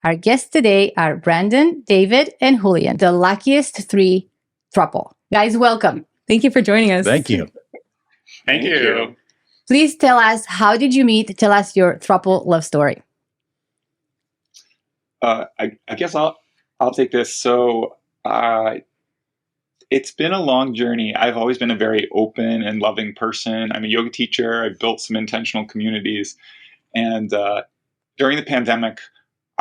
Our guests today are Brandon, David, and Julian, the luckiest three throuple. Guys, welcome. Thank you for joining us. Thank you. Thank you. Please tell us, how did you meet? Tell us your throuple love story. I guess I'll take this. So it's been a long journey. I've always been a very open and loving person. I'm a yoga teacher. I've built some intentional communities. And during the pandemic,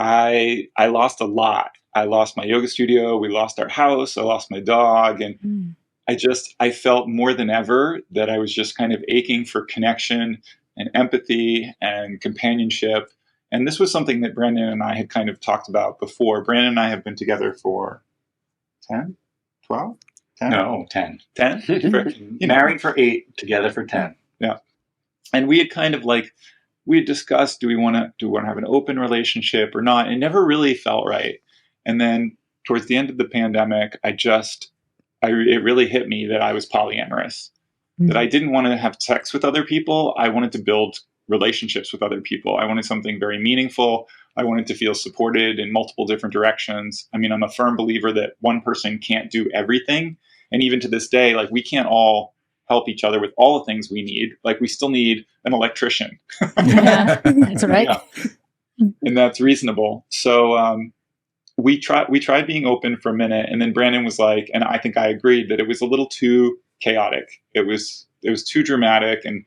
I lost a lot. I lost my yoga studio. We lost our house. I lost my dog. And I felt more than ever that I was just kind of aching for connection and empathy and companionship. And this was something that Brandon and I had kind of talked about before. Brandon and I have been together for 10, 12? 10? No, 10. 10? Married for 8, together for 10. Yeah. And we had kind of we had discussed, do we want to have an open relationship or not? It never really felt right. And then towards the end of the pandemic, it really hit me that I was polyamorous, that I didn't want to have sex with other people. I wanted to build relationships with other people. I wanted something very meaningful. I wanted to feel supported in multiple different directions. I mean, I'm a firm believer that one person can't do everything. And even to this day, we can't all help each other with all the things we need. We still need an electrician. Yeah, that's right. Yeah. And that's reasonable. So we tried being open for a minute, and then Brandon was like, and I think I agreed that it was a little too chaotic. It was too dramatic, and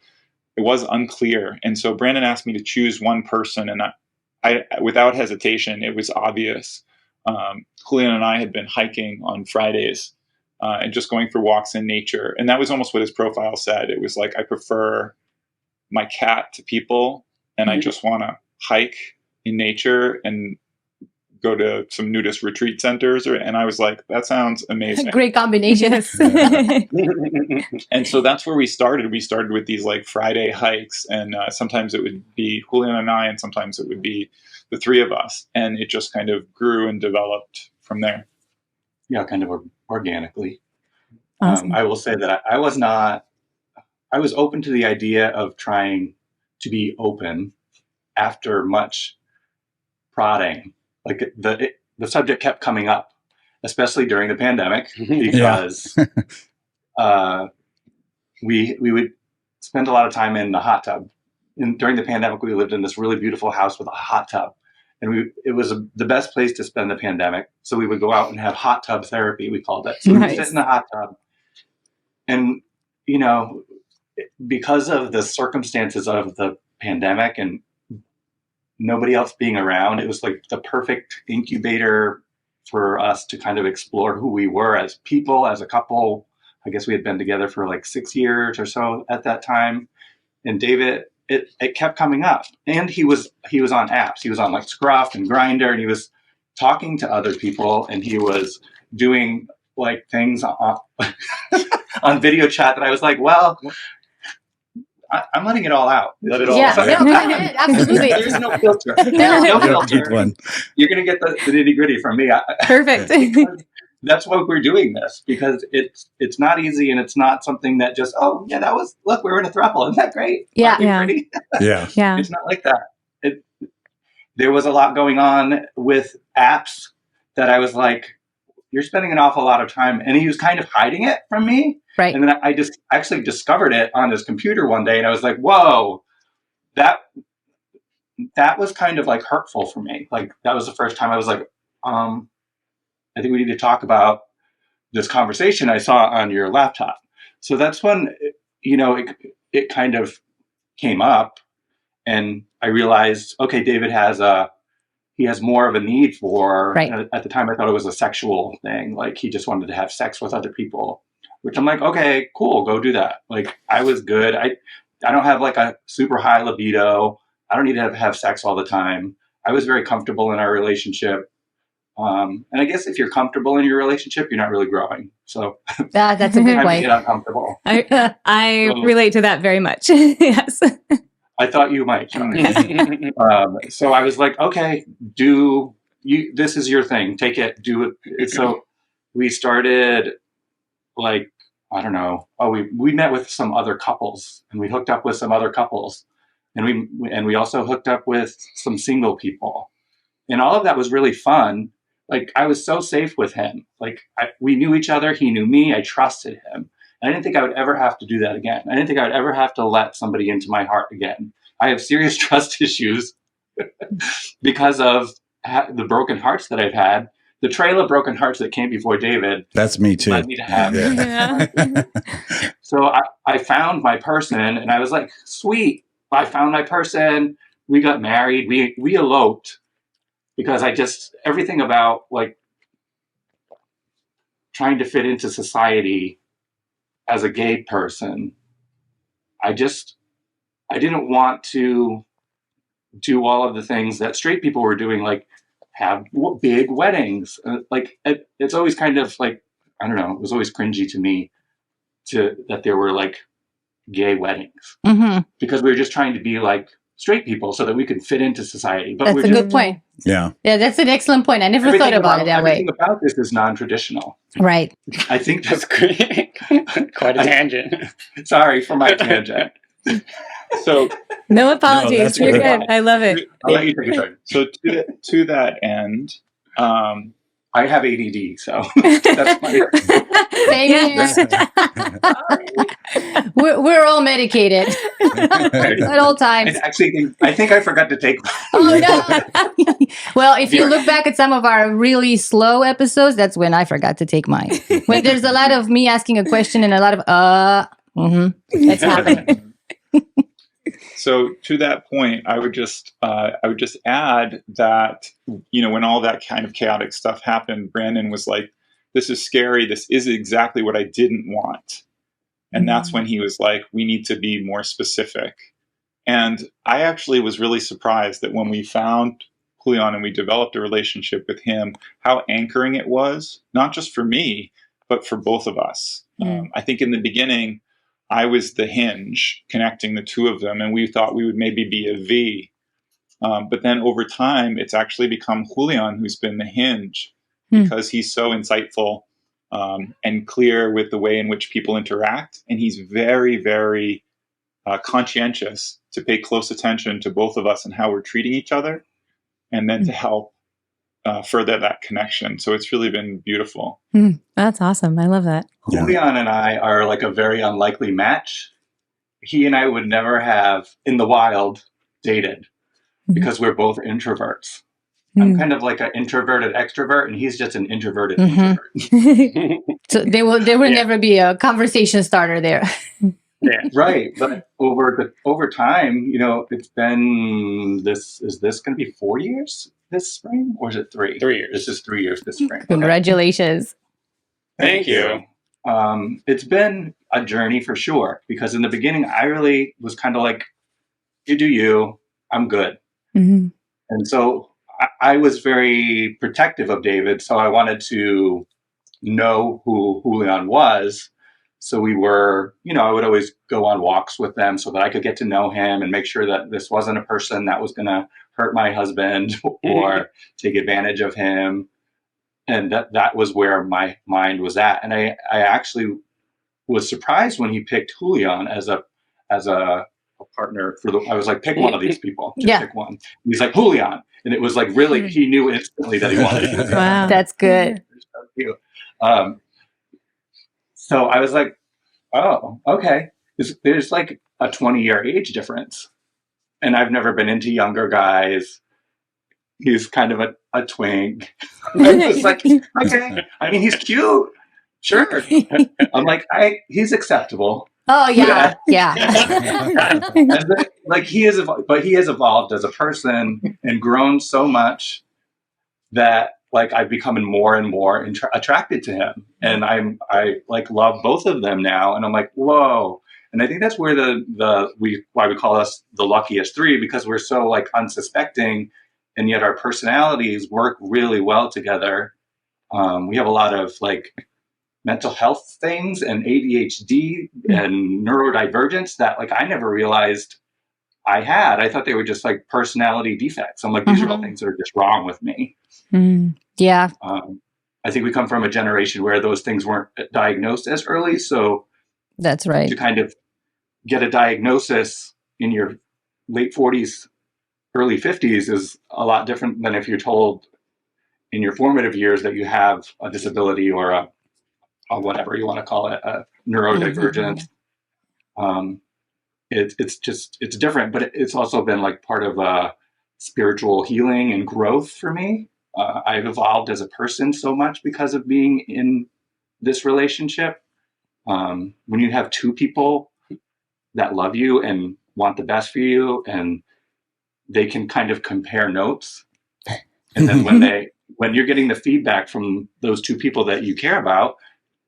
it was unclear. And so Brandon asked me to choose one person, and I without hesitation, it was obvious. Julian and I had been hiking on Fridays and just going for walks in nature. And that was almost what his profile said. It was I prefer my cat to people, and I just want to hike in nature and go to some nudist retreat centers. And I was like, that sounds amazing. Great combination. And so that's where we started. We started with these Friday hikes, and sometimes it would be Julian and I, and sometimes it would be the three of us. And it just kind of grew and developed from there. Yeah, kind of organically. Awesome. I will say that I was open to the idea of trying to be open after much prodding. The subject kept coming up, especially during the pandemic, because we would spend a lot of time in the hot tub. And during the pandemic, we lived in this really beautiful house with a hot tub, and it was the best place to spend the pandemic. So we would go out and have hot tub therapy, we called it. So we would sit in the hot tub, and because of the circumstances of the pandemic and nobody else being around, it was the perfect incubator for us to kind of explore who we were as people, as a couple. I guess we had been together for 6 years or so at that time. And David, it kept coming up. And he was on apps. He was on Scruff and Grindr, and he was talking to other people, and he was doing things on, on video chat that I was like, well, I'm letting it all out. Let it all out. Yeah, absolutely. There's no filter. No filter. You're going to get the nitty gritty from me. Perfect. That's why we're doing this, because it's not easy, and it's not something that just, look, we were in a throuple. Isn't that great? Yeah. Pretty? Yeah. It's not like that. There was a lot going on with apps that I was like, you're spending an awful lot of time. And he was kind of hiding it from me. Right. And then I just actually discovered it on his computer one day, and I was like, whoa, that was kind of hurtful for me. That was the first time I was like, I think we need to talk about this conversation I saw on your laptop. So that's when, it kind of came up, and I realized, okay, David he has more of a need for, at the time I thought it was a sexual thing. He just wanted to have sex with other people, which I'm like, okay, cool, go do that. I was good. I don't have a super high libido. I don't need to have sex all the time. I was very comfortable in our relationship. And I guess if you're comfortable in your relationship, you're not really growing. So that's a good point. I get uncomfortable. I relate to that very much. Yes. I thought you might. So I was like, okay, this is your thing. Take it, do it. So we started I don't know. We met with some other couples, and we hooked up with some other couples, and we also hooked up with some single people. And all of that was really fun. Like, I was so safe with him. Like, we knew each other. He knew me. I trusted him. And I didn't think I would ever have to do that again. I didn't think I would ever have to let somebody into my heart again. I have serious trust issues because of the broken hearts that I've had. The trail of broken hearts that came before David. That's me too. Led me to have it. So I found my person, and I was like, sweet. I found my person. We got married. We eloped because everything about like trying to fit into society as a gay person, I didn't want to do all of the things that straight people were doing, like have big weddings. Like it's always kind of like, I don't know, it was always cringy to me that there were like gay weddings, because we were just trying to be like straight people so that we could fit into society. But that's a good point. Yeah, that's an excellent point. I never thought about it that way. Everything about this is non-traditional. Right. I think That's great. Quite a tangent. Sorry for my tangent. So No apologies. that's You're good. good. I love it. I'll let you take a turn. So to that end, I have ADD, so that's funny. Same here. We're all medicated at all times. I think I forgot to take. Oh no! Well, if you look back at some of our really slow episodes, that's when I forgot to take mine. When there's a lot of me asking a question and a lot of that's happening. So to that point, I would just add that, when all that kind of chaotic stuff happened, Brandon was like, "This is scary. This is exactly what I didn't want." And that's when he was like, "We need to be more specific." And I actually was really surprised that when we found Julian and we developed a relationship with him, how anchoring it was, not just for me, but for both of us. I think in the beginning, I was the hinge connecting the two of them, and we thought we would maybe be a V. But then over time, it's actually become Julian who's been the hinge, because he's so insightful and clear with the way in which people interact. And he's very, very conscientious to pay close attention to both of us and how we're treating each other, and then to help further that connection. So it's really been beautiful. That's awesome. I love that. Julian and I are like a very unlikely match. He and I would never have, in the wild, dated because we're both introverts. I'm kind of like an introverted extrovert, and he's just an introverted introvert. So there will never be a conversation starter there. Yeah. Right. But over time, it's been is this going to be 4 years this spring, or is it 3? 3 years. This is 3 years this spring. Congratulations. Thank you. It's been a journey for sure, because in the beginning, I really was kind of like, you do you, I'm good. And so I was very protective of David. So I wanted to know who Julian was. So we were, I would always go on walks with them so that I could get to know him and make sure that this wasn't a person that was going to hurt my husband or take advantage of him. And that was where my mind was at. And I actually was surprised when he picked Julian as a partner I was like, pick one of these people. Just pick one. And he's like, Julian. And it was like, really, he knew instantly that he wanted Julian. Wow, that's good. So cute. So I was like, oh, okay. There's like a 20-year age difference. And I've never been into younger guys. He's kind of a twink. I was like, okay. I mean, he's cute. Sure. I'm like, he's acceptable. Oh, yeah. Like he has evolved as a person and grown so much that like I've become more and more attracted to him, and I like love both of them now, and I'm like, whoa. And I think that's where why we call us the luckiest three, because we're so like unsuspecting, and yet our personalities work really well together. We have a lot of like mental health things and ADHD and neurodivergence that like I never realized I had. I thought they were just like personality defects. I'm like, these are all things that are just wrong with me. Yeah. I think we come from a generation where those things weren't diagnosed as early. So that's right. To kind of get a diagnosis in your late 40s early 50s is a lot different than if you're told in your formative years that you have a disability or a whatever you want to call it, a neurodivergent. It's different, but it's also been like part of spiritual healing and growth for me. I've evolved as a person so much because of being in this relationship. When you have two people that love you and want the best for you, and they can kind of compare notes, and then when you're getting the feedback from those two people that you care about,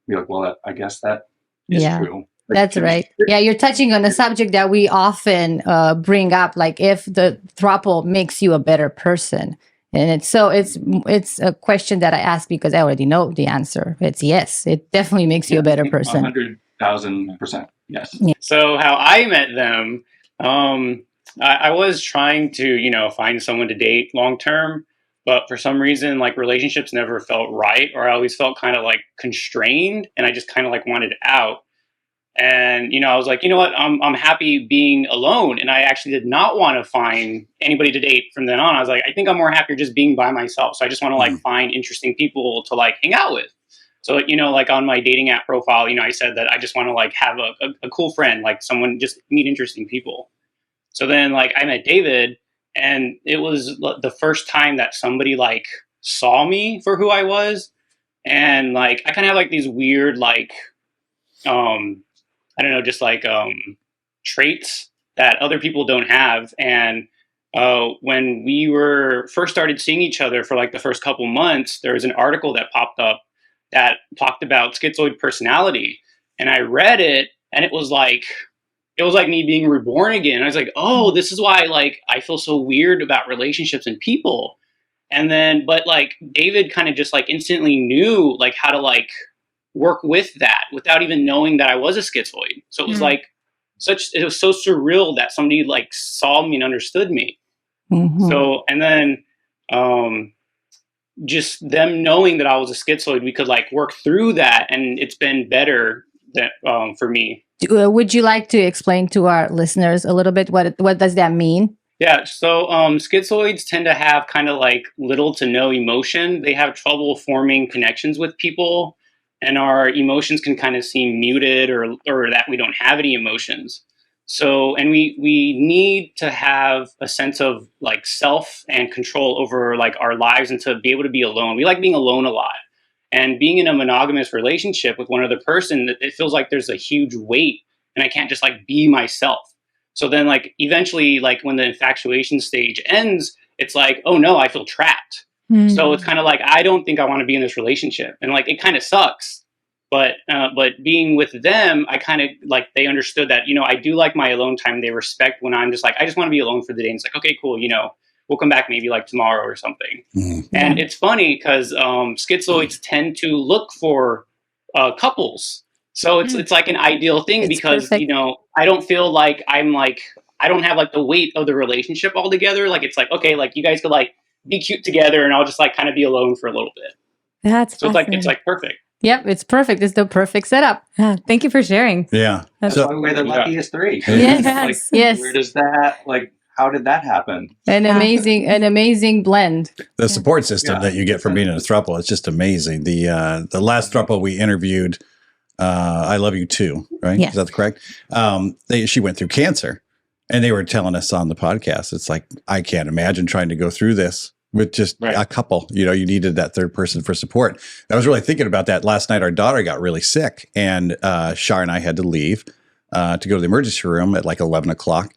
you're like, well, I guess that is true. That's right. Yeah, you're touching on a subject that we often bring up, like if the throuple makes you a better person. And it's a question that I ask because I already know the answer. It's yes, it definitely makes you a better person. 100,000%. Yes. Yeah. So how I met them, I was trying to, find someone to date long term, but for some reason, like relationships never felt right, or I always felt kind of like constrained, and I just kind of like wanted out. And, I was like, you know what, I'm happy being alone. And I actually did not want to find anybody to date from then on. I was like, I think I'm more happier just being by myself. So I just want to like find interesting people to like hang out with. So, like on my dating app profile, I said that I just want to like have a cool friend, like someone, just meet interesting people. So then like I met David, and it was the first time that somebody like saw me for who I was. And like, I kind of have like these weird, like, I don't know, just like traits that other people don't have. And when we first started seeing each other for like the first couple months, there was an article that popped up that talked about schizoid personality. And I read it, and it was like me being reborn again. I was like, oh, this is why like I feel so weird about relationships and people. And then, but like David kind of just like instantly knew like how to like work with that without even knowing that I was a schizoid. So it was like it was so surreal that somebody like saw me and understood me. Mm-hmm. So, and then just them knowing that I was a schizoid, we could like work through that, and it's been better for me. Would you like to explain to our listeners a little bit what does that mean? Yeah, so schizoids tend to have kind of like little to no emotion. They have trouble forming connections with people, and our emotions can kind of seem muted or that we don't have any emotions. So, and we need to have a sense of like self and control over like our lives, and to be able to be alone. We like being alone a lot. And being in a monogamous relationship with one other person, it feels like there's a huge weight, and I can't just like be myself. So then like eventually, like when the infatuation stage ends, it's like, oh no, I feel trapped. Mm-hmm. So it's kind of like, I don't think I want to be in this relationship. And like, it kind of sucks. But being with them, I kind of like, they understood that, I do like my alone time. They respect when I'm just like, I just want to be alone for the day. And it's like, okay, cool. We'll come back maybe like tomorrow or something. Mm-hmm. And it's funny because schizoids tend to look for couples. So it's like an ideal thing because, perfect. I don't feel like I don't have like the weight of the relationship altogether. Like, it's like, okay, like you guys could like be cute together, and I'll just like kind of be alone for a little bit. That's so it's like perfect. Yep, it's perfect. It's the perfect setup. Yeah, thank you for sharing. Yeah. That's why we're the luckiest three. Yes. Like, yes. Where does that, like, how did that happen? An amazing blend. The support system that you get from being in a throuple, it's just amazing. The last throuple we interviewed, I Love You Too, right? Yeah. Is that correct? She went through cancer, and they were telling us on the podcast, it's like, I can't imagine trying to go through this with just a couple. You needed that third person for support. I was really thinking about that last night. Our daughter got really sick, and Shar and I had to leave to go to the emergency room at like 11 o'clock.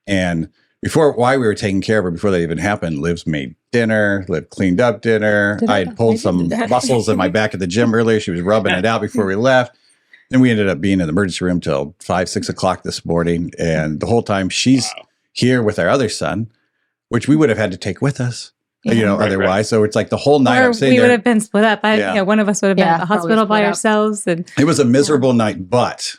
And while we were taking care of her, before that even happened, Liv's made dinner, Liv cleaned up dinner. I had pulled some muscles in my back at the gym earlier. She was rubbing it out before we left. Then we ended up being in the emergency room till 5, 6 o'clock this morning. And the whole time she's here with our other son, which we would have had to take with us. Otherwise. Right. So it's like the whole night. Or we would have been split up. One of us would have been at the hospital by ourselves. And it was a miserable night, but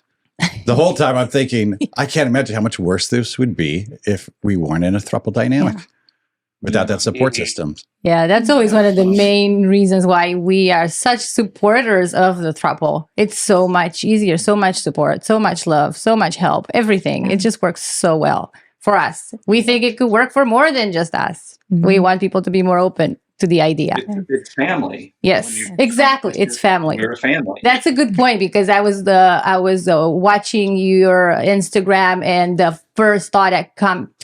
the whole time I'm thinking, I can't imagine how much worse this would be if we weren't in a throuple dynamic without that support system. Yeah, that's always one of the main reasons why we are such supporters of the throuple. It's so much easier, so much support, so much love, so much help, everything. It just works so well for us. We think it could work for more than just us. Mm-hmm. We want people to be more open to the idea. It's family. Yes, exactly. It's family. We're a family. That's a good point, because I was watching your Instagram, and the first thought that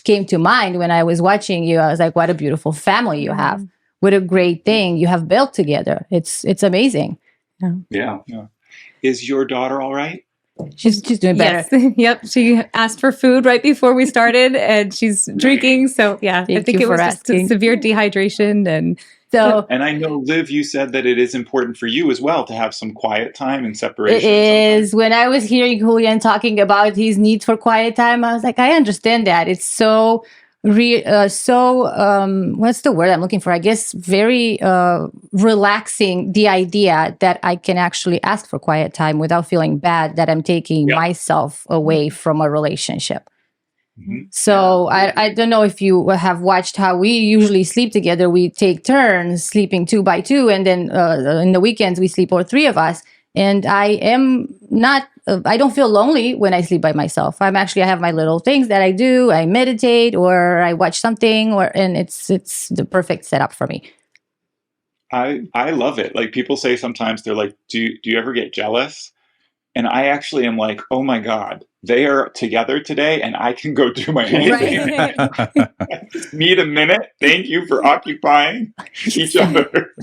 came to mind when I was watching you, I was like, what a beautiful family you have. What a great thing you have built together. It's amazing. Yeah. Is your daughter all right? She's doing better. Yes. Yep. She asked for food right before we started, and she's drinking. So yeah, I think it was just severe dehydration. And I know, Liv, you said that it is important for you as well to have some quiet time and separation. It is. When I was hearing Julian talking about his need for quiet time, I was like, I understand that. It's so what's the word I'm looking for? I guess very relaxing, the idea that I can actually ask for quiet time without feeling bad that I'm taking myself away from a relationship. Mm-hmm. So I don't know if you have watched how we usually sleep together. We take turns sleeping 2 by 2, and then in the weekends we sleep all 3 of us. And I don't feel lonely when I sleep by myself. I have my little things that I do. I meditate, or I watch something, and it's the perfect setup for me. I love it. Like, people say sometimes, they're like, do you ever get jealous? And I actually am like, oh my God, they are together today and I can go do my own thing. I just need a minute. Thank you for occupying each other.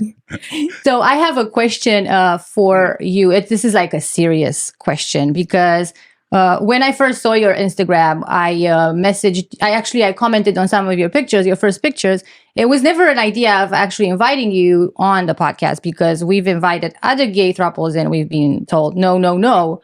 So I have a question for you. This is like a serious question, because when I first saw your Instagram, I commented on some of your pictures, your first pictures. It was never an idea of actually inviting you on the podcast, because we've invited other gay throuples and we've been told no.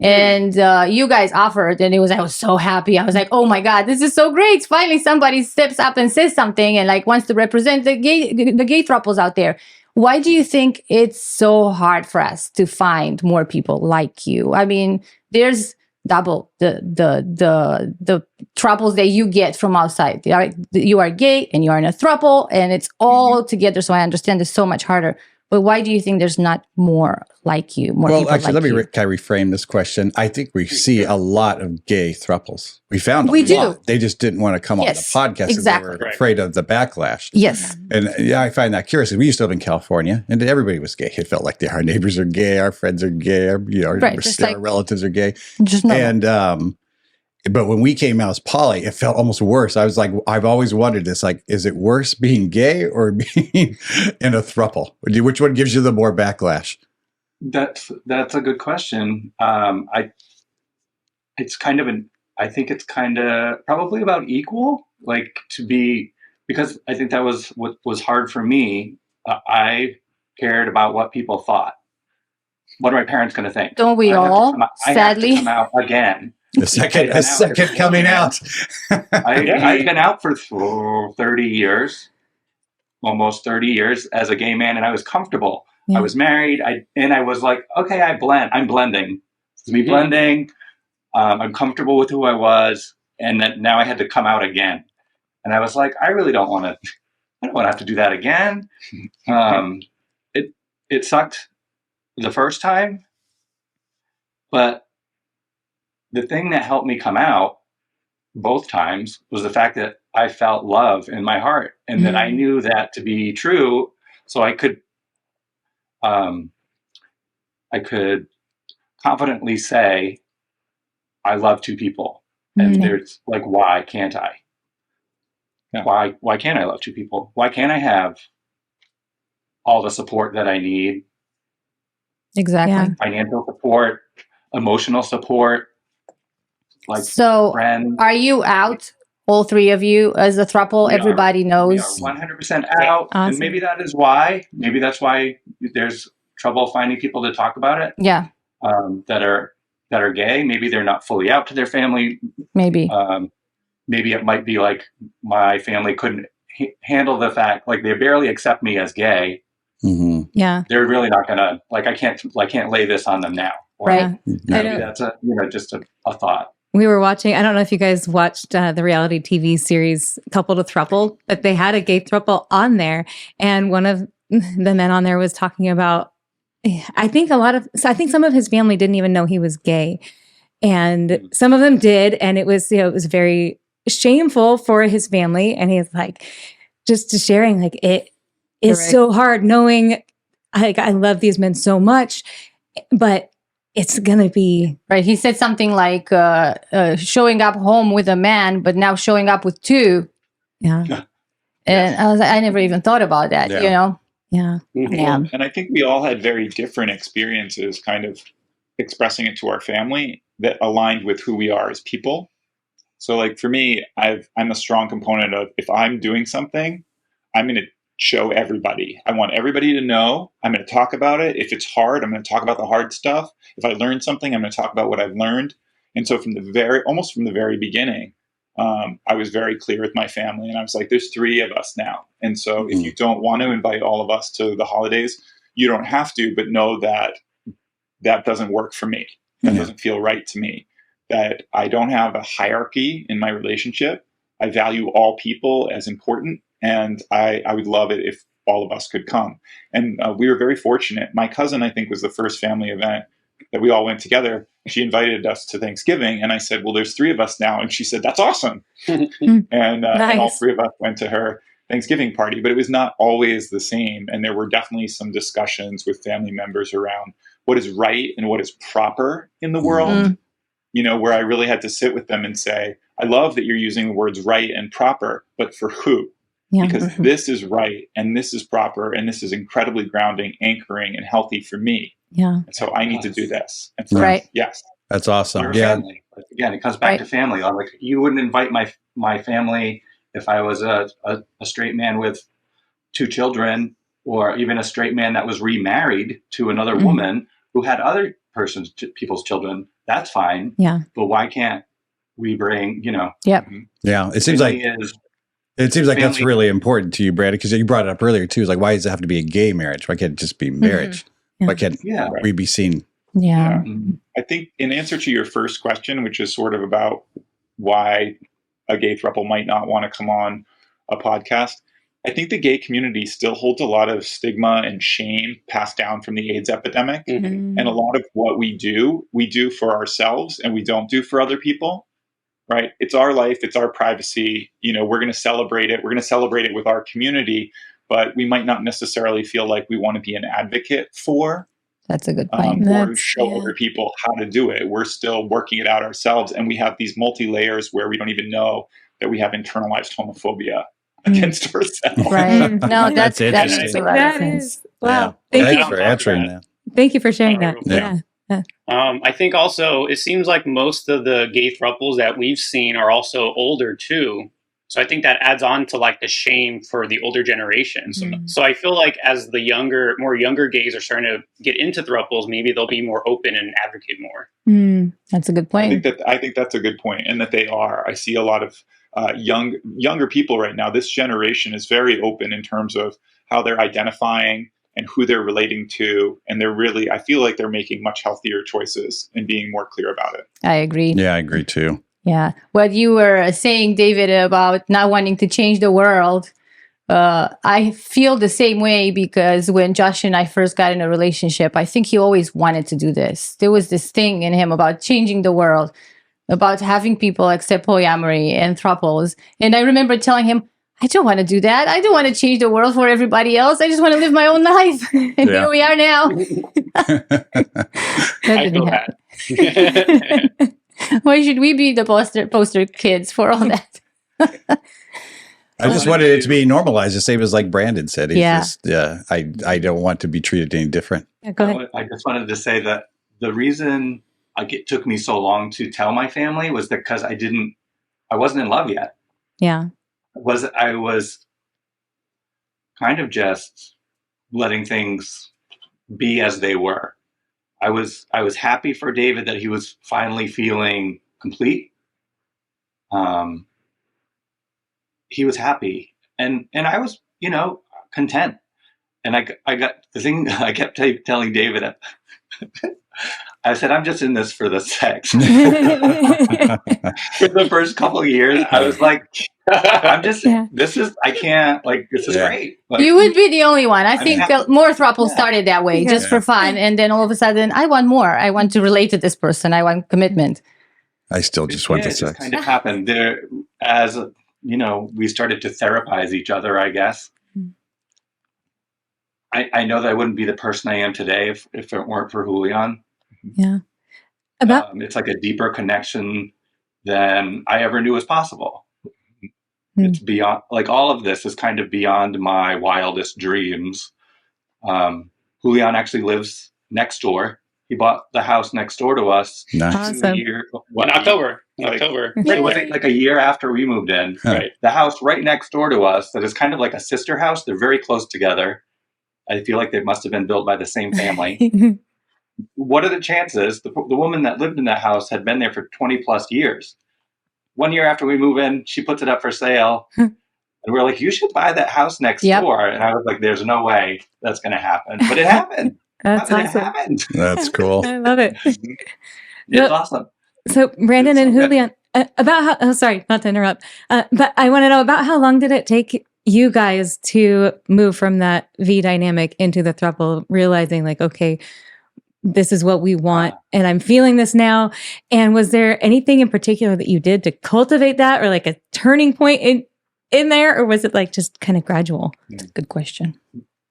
And you guys offered, and I was so happy. I was like, oh my God, this is so great. Finally, somebody steps up and says something and like wants to represent the gay throuples out there. Why do you think it's so hard for us to find more people like you? I mean, there's double the troubles that you get from outside. You are gay and you are in a throuple, and it's all together. So I understand it's so much harder. But why do you think there's not more like you? Well, actually, let me kind of reframe this question. I think we see a lot of gay throuples. We found a lot. They just didn't want to come on the podcast because they were afraid of the backlash. Yes. And I find that curious. We used to live in California, and everybody was gay. It felt like our neighbors are gay, our friends are gay, our relatives are gay. But when we came out as poly, it felt almost worse. I was like, I've always wondered this, like, is it worse being gay or being in a throuple? Which one gives you the more backlash? That's a good question. I think it's kind of probably about equal, because I think that was what was hard for me. I cared about what people thought. What are my parents going to think? Don't we all? Sadly, I have to come out again. The second coming out. I've been out for 30 years, almost 30 years as a gay man, and I was comfortable. Yeah. I was married, I was like, okay, I'm blending. It's me blending. I'm comfortable with who I was, and then now I had to come out again. And I was like, I really don't want to. I don't want to have to do that again. It sucked the first time, but the thing that helped me come out both times was the fact that I felt love in my heart, and that I knew that to be true. So I could confidently say, I love 2 people. And there's like, why can't I? Yeah. Why can't I love 2 people? Why can't I have all the support that I need? Exactly. Yeah. Financial support, emotional support. Friends. Are you out, all 3 of you, as a throuple? Everybody knows. We are 100% out. Awesome. And maybe that is why. Maybe that's why there's trouble finding people to talk about it. Yeah. That are gay. Maybe they're not fully out to their family. Maybe. Maybe it might be like my family couldn't handle the fact, like they barely accept me as gay. Mm-hmm. Yeah. They're really not gonna, like, I can't lay this on them now. Right. Maybe that's just a thought. We were watching, I don't know if you guys watched the reality TV series Couple to Throuple, but they had a gay throuple on there. And one of the men on there was talking about, I think some of his family didn't even know he was gay. And some of them did. And it was, it was very shameful for his family. And he's like, just sharing, like, it is Correct. so hard knowing I love these men so much, but it's going to be. Right. He said something like showing up home with a man, but now showing up with two. Yeah. And I was like, I never even thought about that, Yeah. you know? Yeah. Yeah. And I think we all had very different experiences kind of expressing it to our family that aligned with who we are as people. So like for me, I'm a strong component of, if I'm doing something, I'm going to show everybody. I want everybody to know. I'm going to talk about it. If it's hard, I'm going to talk about the hard stuff. If I learned something, I'm going to talk about what I've learned. And so almost from the very beginning, I was very clear with my family, and I was like, there's 3 of us now. And so if you don't want to invite all of us to the holidays, you don't have to, but know that that doesn't work for me. That doesn't feel right to me. That I don't have a hierarchy in my relationship. I value all people as important, and I would love it if all of us could come. And we were very fortunate. My cousin, I think, was the first family event that we all went together. She invited us to Thanksgiving, and I said, well, there's 3 of us now. And she said, that's awesome. And all 3 of us went to her Thanksgiving party, but it was not always the same. And there were definitely some discussions with family members around what is right and what is proper in the world, you know, where I really had to sit with them and say, I love that you're using the words right and proper, but for who? Yeah. Because this is right and this is proper and this is incredibly grounding, anchoring, and healthy for me. Yeah. And so I need to do this. And so, Right. yes. That's awesome. Your Yeah. family. Again, it comes back to family. I'm like, you wouldn't invite my family if I was a straight man with 2 children, or even a straight man that was remarried to another woman who had other people's children. That's fine. Yeah. But why can't we bring, you know? Yep. Yeah. It seems like that's family- really important to you, Brandon, because you brought it up earlier too. It's like, why does it have to be a gay marriage? Why can't it just be marriage? Yeah. Why can't we be seen? Yeah. I think in answer to your first question, which is sort of about why a gay throuple might not want to come on a podcast, I think the gay community still holds a lot of stigma and shame passed down from the AIDS epidemic. And a lot of what we do for ourselves and we don't do for other people, right? It's our life. It's our privacy. You know, we're going to celebrate it. We're going to celebrate it with our community, but we might not necessarily feel like we want to be an advocate for That's a good point. or show other people how to do it. We're still working it out ourselves. And we have these multi-layers where we don't even know that we have internalized homophobia against ourselves. Right. No, That's that interesting. makes a lot of That sense. is, wow. Yeah. Thank Thanks you. for answering that. Thank you for sharing that. Yeah. Yeah. I think also it seems like most of the gay throuples that we've seen are also older too. So I think that adds on to like the shame for the older generations. So I feel like as the more younger gays are starting to get into throuples, maybe they'll be more open and advocate more. That's a good I point. think that's a good point, and that they are. I see a lot of younger people right now. This generation is very open in terms of how they're identifying and who they're relating to, and I feel like they're making much healthier choices and being more clear about it. I agree. Yeah, I agree too. Yeah. What you were saying, David, about not wanting to change the world, I feel the same way, because when Josh and I first got in a relationship, I think he always wanted to do this. There was this thing in him about changing the world, about having people accept polyamory and throuples. And I remember telling him, I don't want to do that. I don't want to change the world for everybody else. I just want to live my own life. And here we are now. That I didn't feel happen. that. Why should we be the poster kids for all that? I just wanted it to be normalized, the same as like Brandon said. He's Yeah. I don't want to be treated any different. Yeah, go ahead. I just wanted to say that the reason it took me so long to tell my family was because I wasn't in love yet. Yeah. I was kind of just letting things be as they were. I was happy for David that he was finally feeling complete. He was happy, and I was, content. And I got the thing. I kept telling David, I said, I'm just in this for the sex. For the first couple of years, I was like, this is great. Like, You would be the only one. I think happy. more throuples started that way, just for fun. And then all of a sudden, I want more. I want to relate to this person. I want commitment. I still just want to it just sex. kind of happened. as we started to therapize each other, I guess. I know that I wouldn't be the person I am today if it weren't for Julian. Yeah. It's like a deeper connection than I ever knew was possible. It's beyond, like, all of this is kind of beyond my wildest dreams. Julian actually lives next door. He bought the house next door to us. Nice. Awesome. In October. It was like a year after we moved in. Right. The house right next door to us that is kind of like a sister house. They're very close together. I feel like they must have been built by the same family. What are the chances? The woman that lived in that house had been there for 20 plus years. 1 year after we move in, she puts it up for sale. And we're like, you should buy that house next door. And I was like, there's no way that's going to happen. But it happened. That's awesome. It happened. That's cool. I love it. It's awesome. So Brandon and Julian, sorry, not to interrupt, but I want to know about how long did it take you guys to move from that V dynamic into the throuple, realizing like, okay, this is what we want and I'm feeling this now. And was there anything in particular that you did to cultivate that, or like a turning point in there, or was it like just kind of gradual? That's a good question.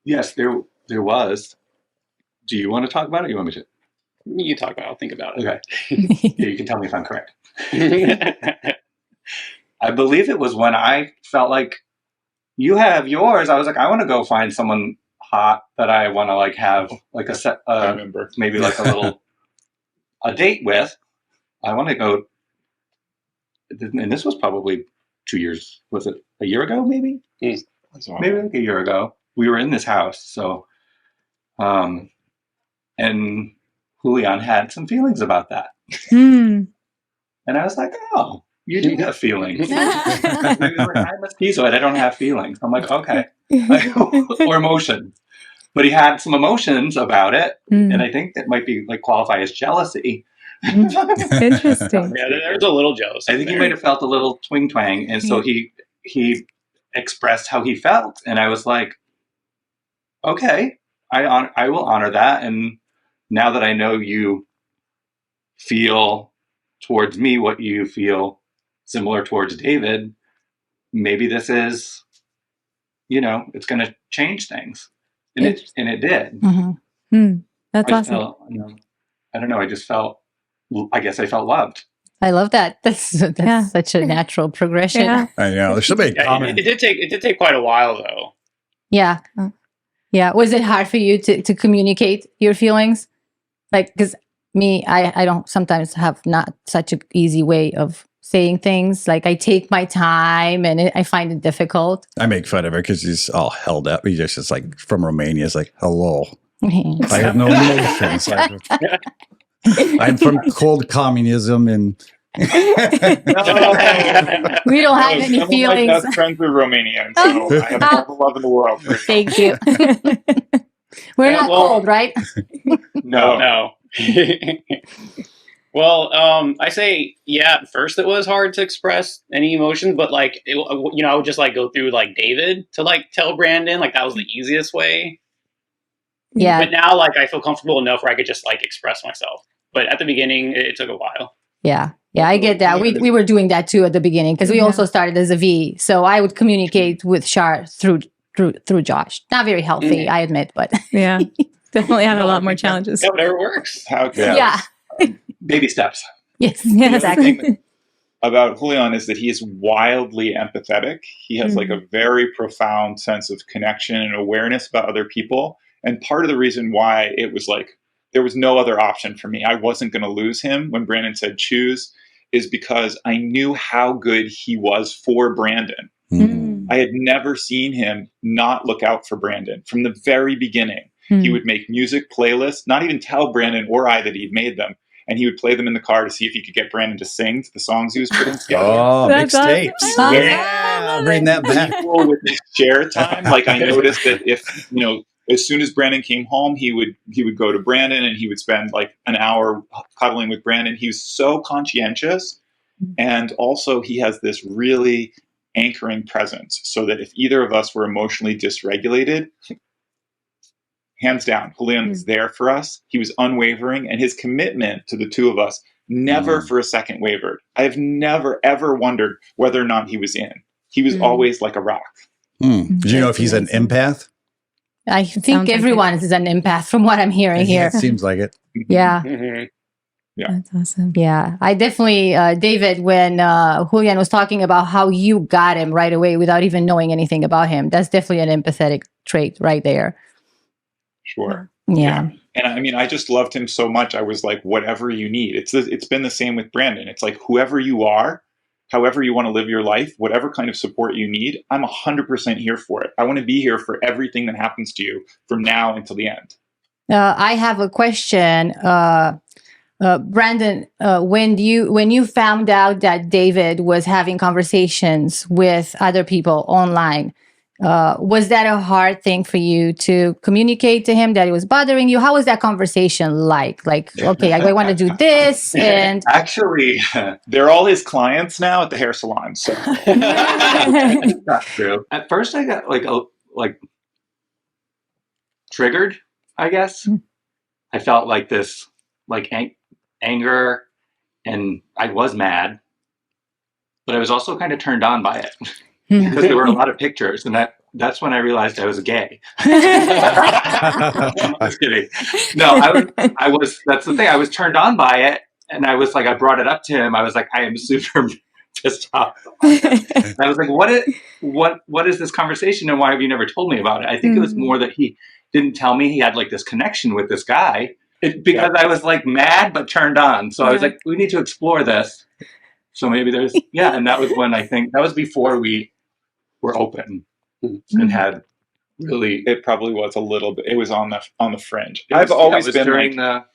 Yes, there was. Do you want to talk about it? You want me to? You talk about it. I'll think about it. Okay. Yeah, you can tell me if I'm correct. I believe it was when I felt like, you have yours. I was like, I want to go find someone hot that I want to like have like a set, I remember. maybe like a date with. I want to go. And this was probably 2 years. Was it a year ago? Maybe maybe like a year ago. We were in this house. So, and Julian had some feelings about that. And I was like, oh, you do have feelings. I'm a schizoid. I don't have feelings. I'm like, okay. Or emotions. But he had some emotions about it. And I think that might be like qualify as jealousy. Interesting. Yeah, there's a little jealous. I think he might have felt a little twang. And so he expressed how he felt. And I was like, okay, I will honor that. And now that I know you feel towards me what you feel similar towards David, maybe this is, it's going to change things. And it did. That's awesome. I don't know. I just felt, I guess I felt loved. I love that. That's such a natural progression. Yeah. I know. There's so many comments. It did take quite a while though. Yeah. Yeah. Was it hard for you to communicate your feelings? Like, because me, I don't sometimes have not such an easy way of saying things. Like I take my time and I find it difficult. I make fun of her because he's all held up. He just is like from Romania. It's like, hello. I have no emotions. I'm from cold communism and we don't have any feelings. My best friends are Romanian, so I have all the love in the world. Thank you. We're not cold, right? No. Well, I say, at first it was hard to express any emotions, but like, I would just like go through like David to like tell Brandon, like that was the easiest way. Yeah. But now like I feel comfortable enough where I could just like express myself. But at the beginning, it took a while. Yeah. Yeah, I get that. We were doing that too at the beginning because we also started as a V. So I would communicate with Shar through Josh. Not very healthy, I admit, but yeah, definitely had a lot more challenges. Yeah, whatever works. Yeah. Baby steps. Yes, exactly. About Julian is that he is wildly empathetic. He has like a very profound sense of connection and awareness about other people. And part of the reason why it was like, there was no other option for me, I wasn't going to lose him when Brandon said choose, is because I knew how good he was for Brandon. I had never seen him not look out for Brandon from the very beginning. He would make music playlists, not even tell Brandon or I that he'd made them. And he would play them in the car to see if he could get Brandon to sing to the songs he was putting together. Oh, mixtapes. Awesome. Yeah, bring that back. With his share time, like I noticed that if, as soon as Brandon came home, he would go to Brandon and he would spend like an hour cuddling with Brandon. He was so conscientious. And also he has this really anchoring presence so that if either of us were emotionally dysregulated, hands down, Julian was there for us. He was unwavering, and his commitment to the two of us never for a second wavered. I've never, ever wondered whether or not he was in. He was always like a rock. Do you know if he's an empath? I think everyone is an empath from what I'm hearing here. It seems like it. Yeah. Yeah. That's awesome. Yeah. I definitely, David, when Julian was talking about how you got him right away without even knowing anything about him, that's definitely an empathetic trait right there. Sure. Yeah. And I mean, I just loved him so much. I was like, whatever you need. It's been the same with Brandon. It's like, whoever you are, however you want to live your life, whatever kind of support you need, I'm 100% here for it. I want to be here for everything that happens to you from now until the end. I have a question. Brandon, when you found out that David was having conversations with other people online, was that a hard thing for you to communicate to him that it was bothering you? How was that conversation like? Like, okay, I want to do this, and actually, they're all his clients now at the hair salon. So not true. At first, I got like triggered. I guess I felt like this, like anger, and I was mad, but I was also kind of turned on by it. Because there were a lot of pictures, and that's when I realized I was gay. I'm just kidding. No, I was. That's the thing. I was turned on by it, and I was like, I brought it up to him. I was like, I am super pissed off. And I was like, what is this conversation, and why have you never told me about it? I think it was more that he didn't tell me he had like this connection with this guy, because I was like mad but turned on. So I was like, we need to explore this. So maybe there's and that was when I think that was before we were open and had really. It probably was a little bit. It was on the fringe. I've always been like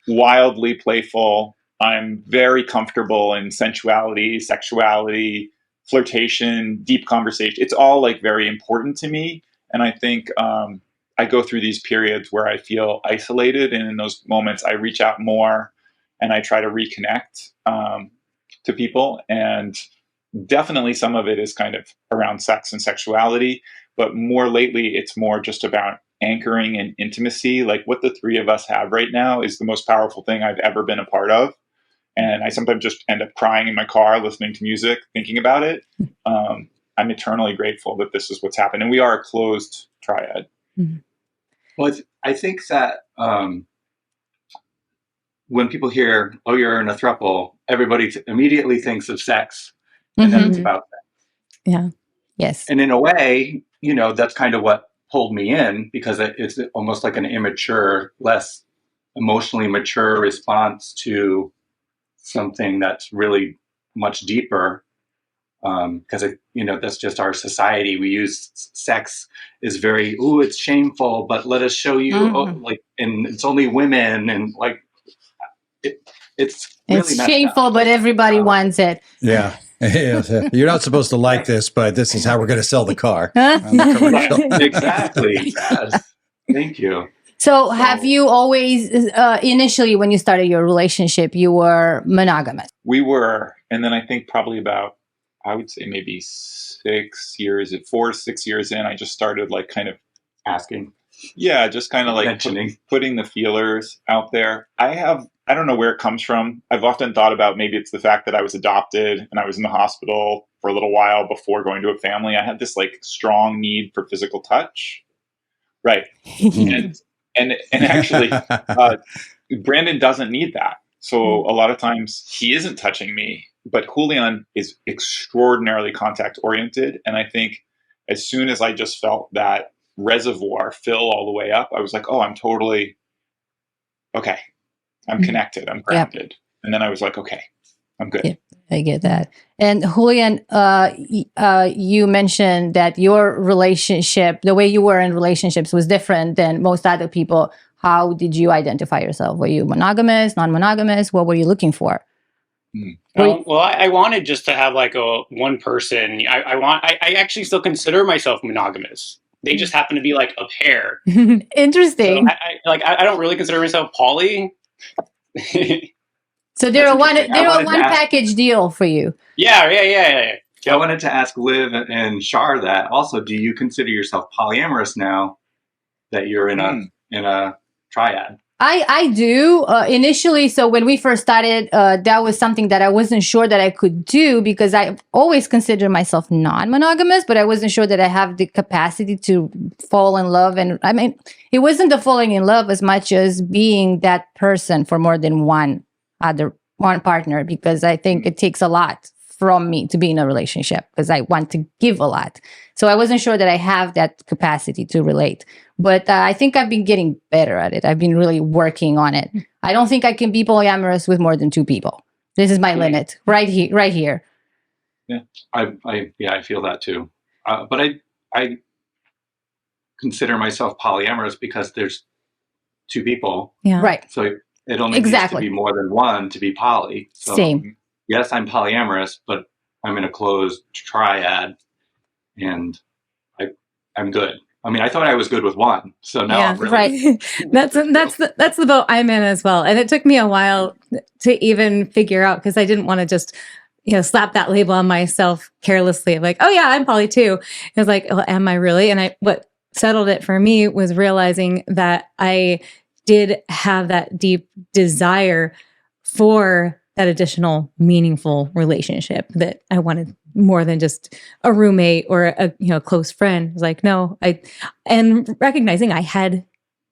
wildly playful. I'm very comfortable in sensuality, sexuality, flirtation, deep conversation. It's all like very important to me, and I think I go through these periods where I feel isolated, and in those moments, I reach out more and I try to reconnect to people, and definitely some of it is kind of around sex and sexuality, but more lately it's more just about anchoring and intimacy. Like what the three of us have right now is the most powerful thing I've ever been a part of, and I sometimes just end up crying in my car listening to music, thinking about it. I'm eternally grateful that this is what's happened, and we are a closed triad. Well, I think that when people hear, oh, you're in a throuple, everybody immediately thinks of sex, and then it's about sex. Yeah. Yes. And in a way, that's kind of what pulled me in, because it's almost like an immature, less emotionally mature response to something that's really much deeper. Because that's just our society. We use sex is very, it's shameful, but let us show you, and it's only women, and like it's really shameful, but everybody wants it. Yeah. You're not supposed to like this, but this is how we're going to sell the car. Exactly. Yes. Thank you. So have you always, initially when you started your relationship, you were monogamous? We were, and then I think probably about, I would say maybe 4 to 6 years in, I just started like kind of asking. Yeah, just kind of like putting the feelers out there. I don't know where it comes from. I've often thought about maybe it's the fact that I was adopted and I was in the hospital for a little while before going to a family. I had this like strong need for physical touch. Right. and actually, Brandon doesn't need that. So a lot of times he isn't touching me, but Julian is extraordinarily contact oriented. And I think as soon as I just felt that reservoir fill all the way up, I was like, oh, I'm totally okay. I'm connected. I'm grounded. Yep. And then I was like, okay, I'm good. Yeah, I get that. And Julian, you mentioned that your relationship, the way you were in relationships was different than most other people. How did you identify yourself? Were you monogamous, non-monogamous? What were you looking for? Well, I wanted just to have like a one person. I actually still consider myself monogamous. They just happen to be like a pair. Interesting. So I don't really consider myself poly. So they're a one package deal for you. Yeah. I wanted to ask Liv and Shar that also. Do you consider yourself polyamorous now that you're in a triad? I do initially. So when we first started, that was something that I wasn't sure that I could do because I always consider myself non-monogamous, but I wasn't sure that I have the capacity to fall in love. And I mean, it wasn't the falling in love as much as being that person for more than one partner, because I think it takes a lot from me to be in a relationship because I want to give a lot. So I wasn't sure that I have that capacity to relate. But I think I've been getting better at it. I've been really working on it. I don't think I can be polyamorous with more than 2 people. This is my limit right here. Yeah, I feel that too. But I consider myself polyamorous because there's 2 people. Yeah. Right. So it only needs to be more than one to be poly. So Same. Yes, I'm polyamorous, but I'm in a closed triad, and I'm good. I mean, I thought I was good with one, so now I'm really right. That's the boat I'm in as well. And it took me a while to even figure out because I didn't want to just slap that label on myself carelessly. Like, oh yeah, I'm poly too. It was like, oh, am I really? And what settled it for me was realizing that I did have that deep desire for that additional meaningful relationship, that I wanted more than just a roommate or a close friend. It was like, no, and recognizing I had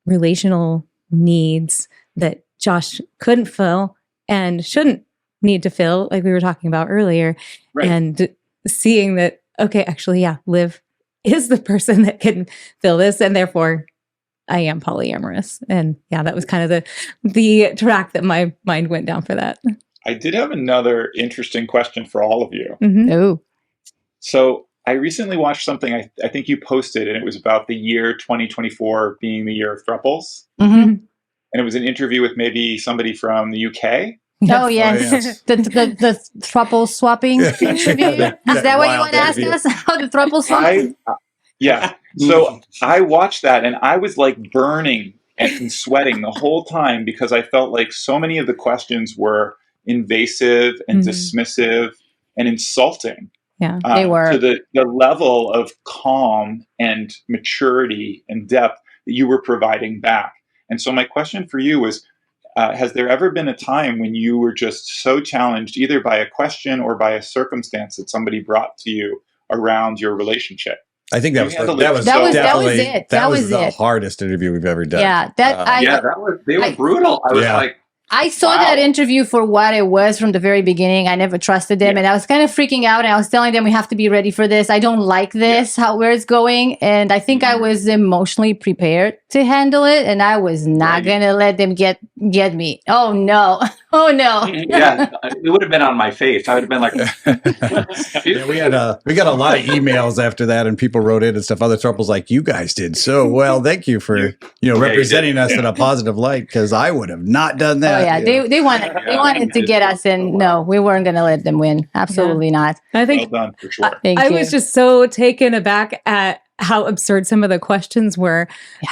relational needs that Josh couldn't fill and shouldn't need to fill, like we were talking about earlier. Right. And seeing that, okay, actually, yeah, Liv is the person that can fill this, and therefore I am polyamorous. And yeah, that was kind of the track that my mind went down for that. I did have another interesting question for all of you. Mm-hmm. Oh. So I recently watched something I think you posted, and it was about the year 2024 being the year of thruples. Mm-hmm. And it was an interview with maybe somebody from the UK. Oh, yes. The throuple swapping interview. Is that what you want to ask us? How the throuple swapping? Yeah. So I watched that and I was like burning and sweating the whole time because I felt like so many of the questions were invasive and dismissive and insulting. Yeah, they were. To the level of calm and maturity and depth that you were providing back. And so my question for you was, has there ever been a time when you were just so challenged either by a question or by a circumstance that somebody brought to you around your relationship? I think that was it. That was the hardest interview we've ever done. Yeah, they were brutal. I was like, I saw that interview for what it was from the very beginning. I never trusted them, and I was kind of freaking out. And I was telling them, "We have to be ready for this. I don't like this, where it's going." And I think I was emotionally prepared to handle it, and I was not gonna let them get me. Oh no! Oh no! Yeah, it would have been on my face. I would have been like, we got a lot of emails after that, and people wrote in and stuff. Other Throuples like, "You guys did so well. Thank you for representing us in a positive light, because I would have not done that." Oh yeah, they wanted to get us in. No, we weren't going to let them win. Absolutely not. I think well done, for sure. I was just so taken aback at how absurd some of the questions were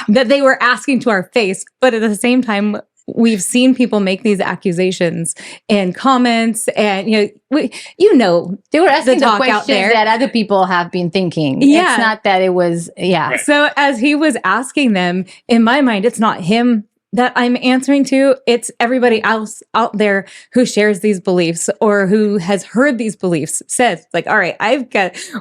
that they were asking to our face. But at the same time, we've seen people make these accusations in comments, and they were asking the questions that other people have been thinking. Yeah, it's not that it was. Yeah. Right. So as he was asking them, in my mind, it's not him that I'm answering to. It's everybody else out there who shares these beliefs or who has heard these beliefs says, like, all right,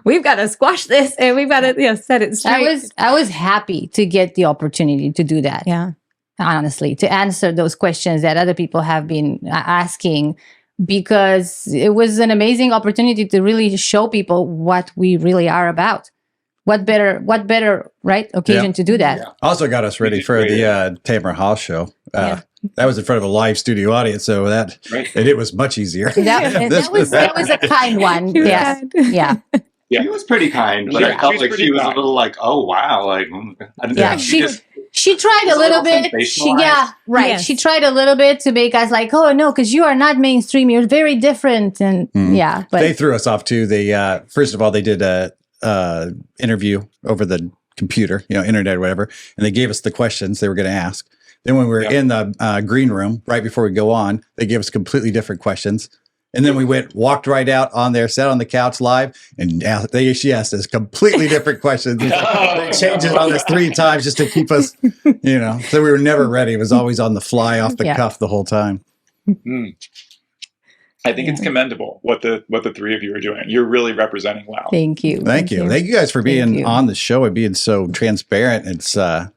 we've got to squash this, and we've got to set it straight. I was happy to get the opportunity to do that. Yeah. Honestly, to answer those questions that other people have been asking, because it was an amazing opportunity to really show people what we really are about. What better, right, occasion to do that? Yeah. Also got us ready for the Tamara House show. That was in front of a live studio audience, so and it was much easier. That was a kind one. Yes. Yeah. She was pretty kind, but I felt like she was a little like, oh wow, like she tried a little bit. She tried a little bit to make us like, oh no, because you are not mainstream. You're very different, and but they threw us off too. They first of all they did a interview over the computer, internet or whatever, and they gave us the questions they were going to ask. Then when we were in the green room right before we go on, they gave us completely different questions. And then we walked right out on there, sat on the couch live, and now she asked us completely different questions. They changed it on us 3 times just to keep us, so we were never ready. It was always on the fly, off the cuff the whole time. I think it's commendable what the 3 of you are doing. You're really representing well. Thank you. Thank you. Thank you guys for being on the show and being so transparent. It's I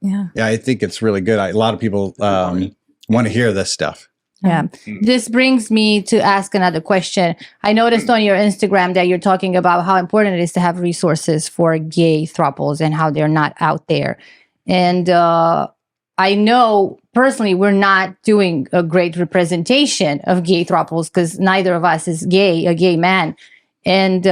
think it's really good. A lot of people want to hear this stuff. Yeah. This brings me to ask another question. I noticed on your Instagram that you're talking about how important it is to have resources for gay throuples and how they're not out there. And I know personally we're not doing a great representation of gay throuples because neither of us is a gay man. And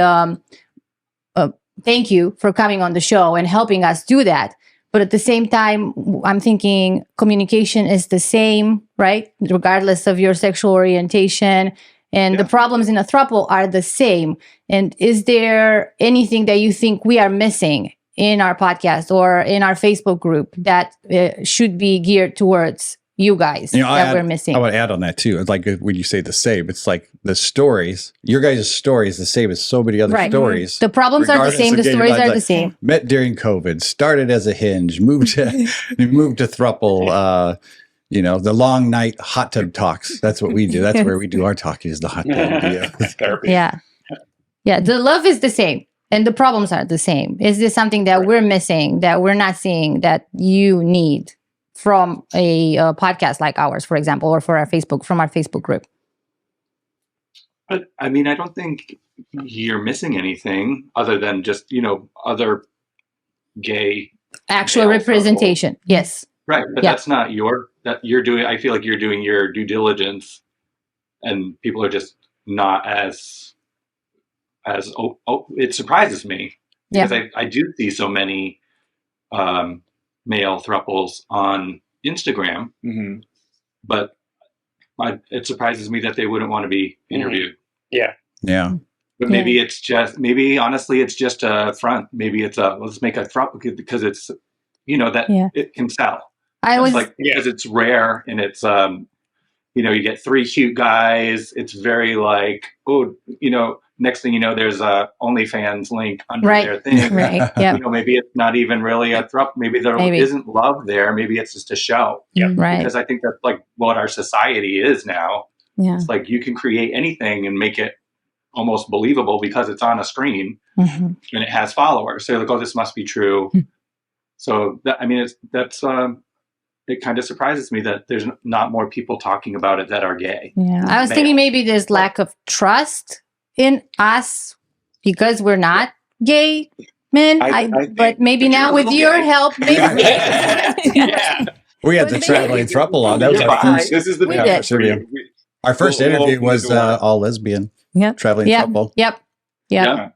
thank you for coming on the show and helping us do that. But at the same time, I'm thinking communication is the same, right? Regardless of your sexual orientation. And the problems in a throuple are the same. And is there anything that you think we are missing in our podcast or in our Facebook group that should be geared towards you guys we're missing? I would add on that too. It's like when you say the same, it's like the stories, your guys' story is the same as so many other stories. The problems are the same. The stories are the same. Met during COVID, started as a hinge, moved to throuple, the long night hot tub talks. That's what we do. That's where we do our talking, is the hot tub therapy. Yeah. The love is the same. And the problems are the same. Is this something that we're missing, that we're not seeing, that you need from a podcast like ours, for example, or from our Facebook group? But I mean, I don't think you're missing anything other than just, other gay actual representation. Throuple. Yes. Right. But that's not you're doing, I feel like you're doing your due diligence and people are just not as it surprises me because I do see so many male throuples on Instagram, but it surprises me that they wouldn't want to be interviewed. Yeah. But maybe honestly, it's just a front. Maybe it's let's make a throuple because it's, it can sell. Because it's rare and it's, you get 3 cute guys. It's very like, next thing you know, there's a OnlyFans link under their thing. Right. Yeah. Maybe it's not even really a throuple. Maybe there isn't love there. Maybe it's just a show. Right. Because I think that's like what our society is now. Yeah. It's like you can create anything and make it almost believable because it's on a screen and it has followers. So you're like, oh, this must be true. So it kind of surprises me that there's not more people talking about it that are gay. Yeah. I was thinking maybe there's lack of trust in us because we're not gay men. But maybe now with your help, maybe. We had the traveling throuple on. That was our first. This is the interview. Our first interview was all lesbian. Yep. Traveling throuple. Yep. Yeah.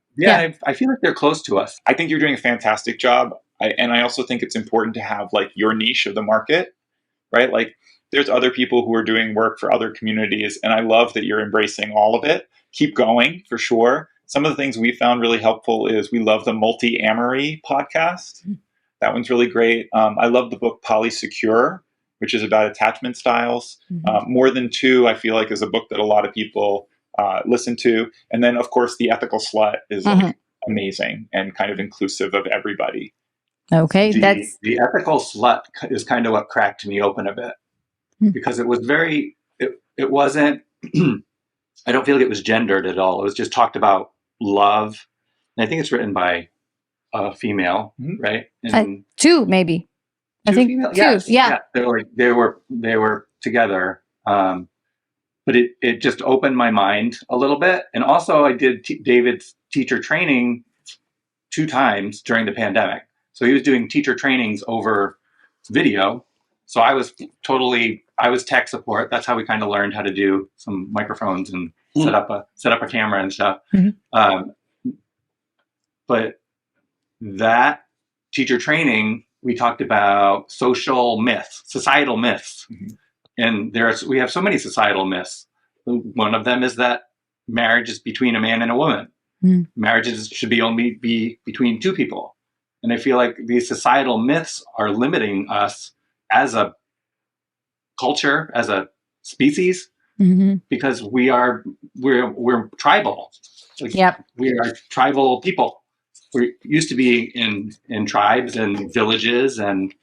I feel like they're close to us. I think you're doing a fantastic job. I also think it's important to have like your niche of the market, right? Like there's other people who are doing work for other communities. And I love that you're embracing all of it. Keep going for sure. Some of the things we found really helpful is we love the Multi-Amory podcast. That one's really great. I love the book Polysecure, which is about attachment styles. More Than Two, I feel like, is a book that a lot of people listen to. And then, of course, The Ethical Slut is like amazing and kind of inclusive of everybody. Okay, the Ethical Slut is kind of what cracked me open a bit because it was it wasn't, I don't feel like it was gendered at all. It was just talked about love. And I think it's written by a female, right? And 2 maybe. I think female? 2. Yes. Yeah. They were together. But it just opened my mind a little bit. And also I did David's teacher training 2 times during the pandemic. So he was doing teacher trainings over video. So I was tech support. That's how we kind of learned how to do some microphones and set up a camera and stuff. But that teacher training, we talked about social myths, societal myths. And we have so many societal myths. One of them is that marriage is between a man and a woman. Marriages should only be between 2 people. And I feel like these societal myths are limiting us as a culture, as a species, because we're tribal. Yep. We are tribal people. We used to be in tribes and villages, and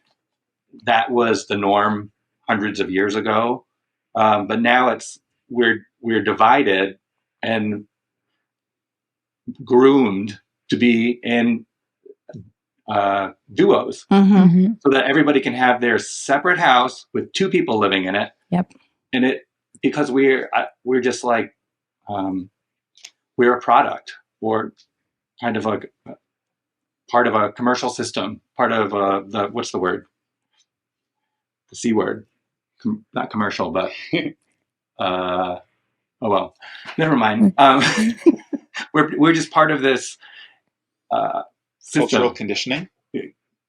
that was the norm hundreds of years ago. But now we're divided and groomed to be in duos, so that everybody can have their separate house with two people living in it. Yep. And because we're just like we're a product, or kind of a part of a commercial system, part of what's the word? The C word. Not commercial, but oh well, never mind. We're just part of this system.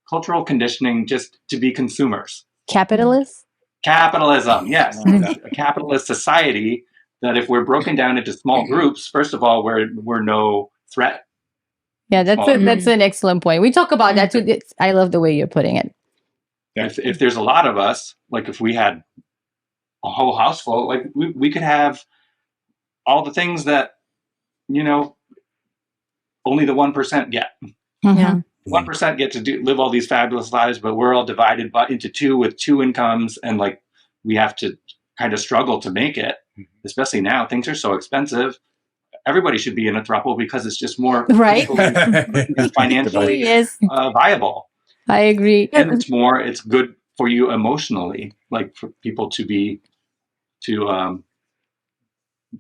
Cultural conditioning, just to be consumers. Capitalism, yes. A capitalist society that if we're broken down into small groups, first of all, we're no threat. Yeah, that's an excellent point. We talk about that too. I love the way you're putting it. If there's a lot of us, like if we had a whole house full, like we could have all the things that, only the 1% get. Yeah. 1% get to live all these fabulous lives, but we're all divided into two with two incomes, and like we have to kind of struggle to make it. Especially now, things are so expensive. Everybody should be in a throuple because it's just more right, financially viable. I agree, and it's good for you emotionally, like for people to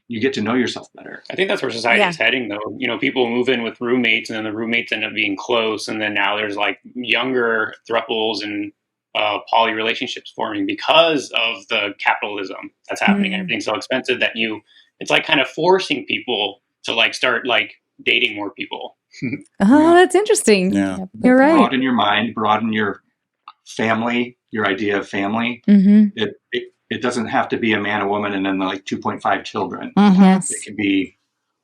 you get to know yourself better. I think that's where society is heading, though. People move in with roommates, and then the roommates end up being close, and then now there's like younger throuples and poly relationships forming because of the capitalism that's happening. Everything's so expensive that it's like kind of forcing people to like start like dating more people. Oh, that's interesting. Yeah. You're right. Broaden your mind, broaden your family, your idea of family. It doesn't have to be a man, a woman, and then like 2.5 children. Yes. It can be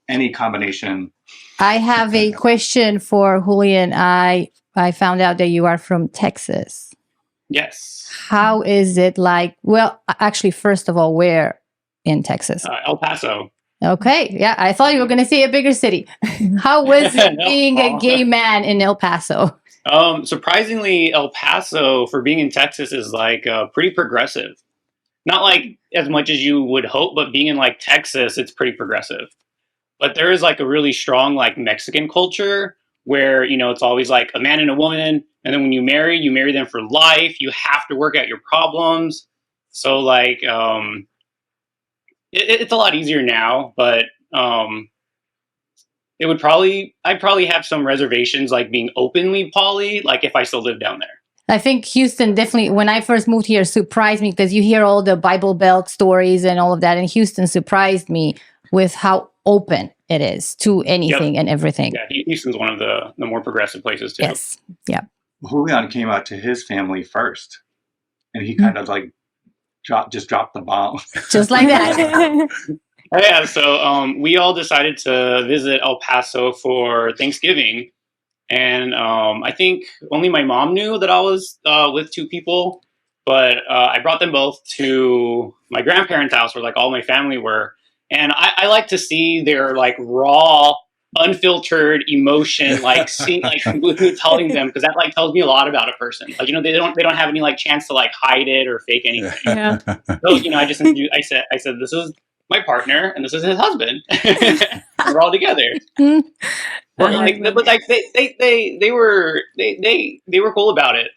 any combination. I have a question for Julian. I found out that you are from Texas. Yes. How is it like? Well, actually, first of all, where in Texas? El Paso. Okay. Yeah, I thought you were going to say a bigger city. How was it being a gay man in El Paso? Surprisingly, El Paso, for being in Texas, is like pretty progressive. Not like as much as you would hope, but being in like Texas, it's pretty progressive. But there is like a really strong like Mexican culture where, it's always like a man and a woman. And then when you marry them for life. You have to work out your problems. So like, it's a lot easier now, but I'd probably have some reservations like being openly poly, like if I still live down there. I think Houston definitely, when I first moved here, surprised me because you hear all the Bible Belt stories and all of that. And Houston surprised me with how open it is to anything and everything. Yeah, Houston's one of the more progressive places too. Yes. Yeah. Julian came out to his family first, and he kind of like dropped the bomb. Just like that. Yeah, so we all decided to visit El Paso for Thanksgiving. And I think only my mom knew that I was with two people, but I brought them both to my grandparents' house where like all my family were. And I like to see their like raw, unfiltered emotion, like seeing like with me telling them, because that like tells me a lot about a person. Like, they don't have any like chance to like hide it or fake anything. Yeah. So, I said, this is my partner and this is his husband. We're all together. But they were cool about it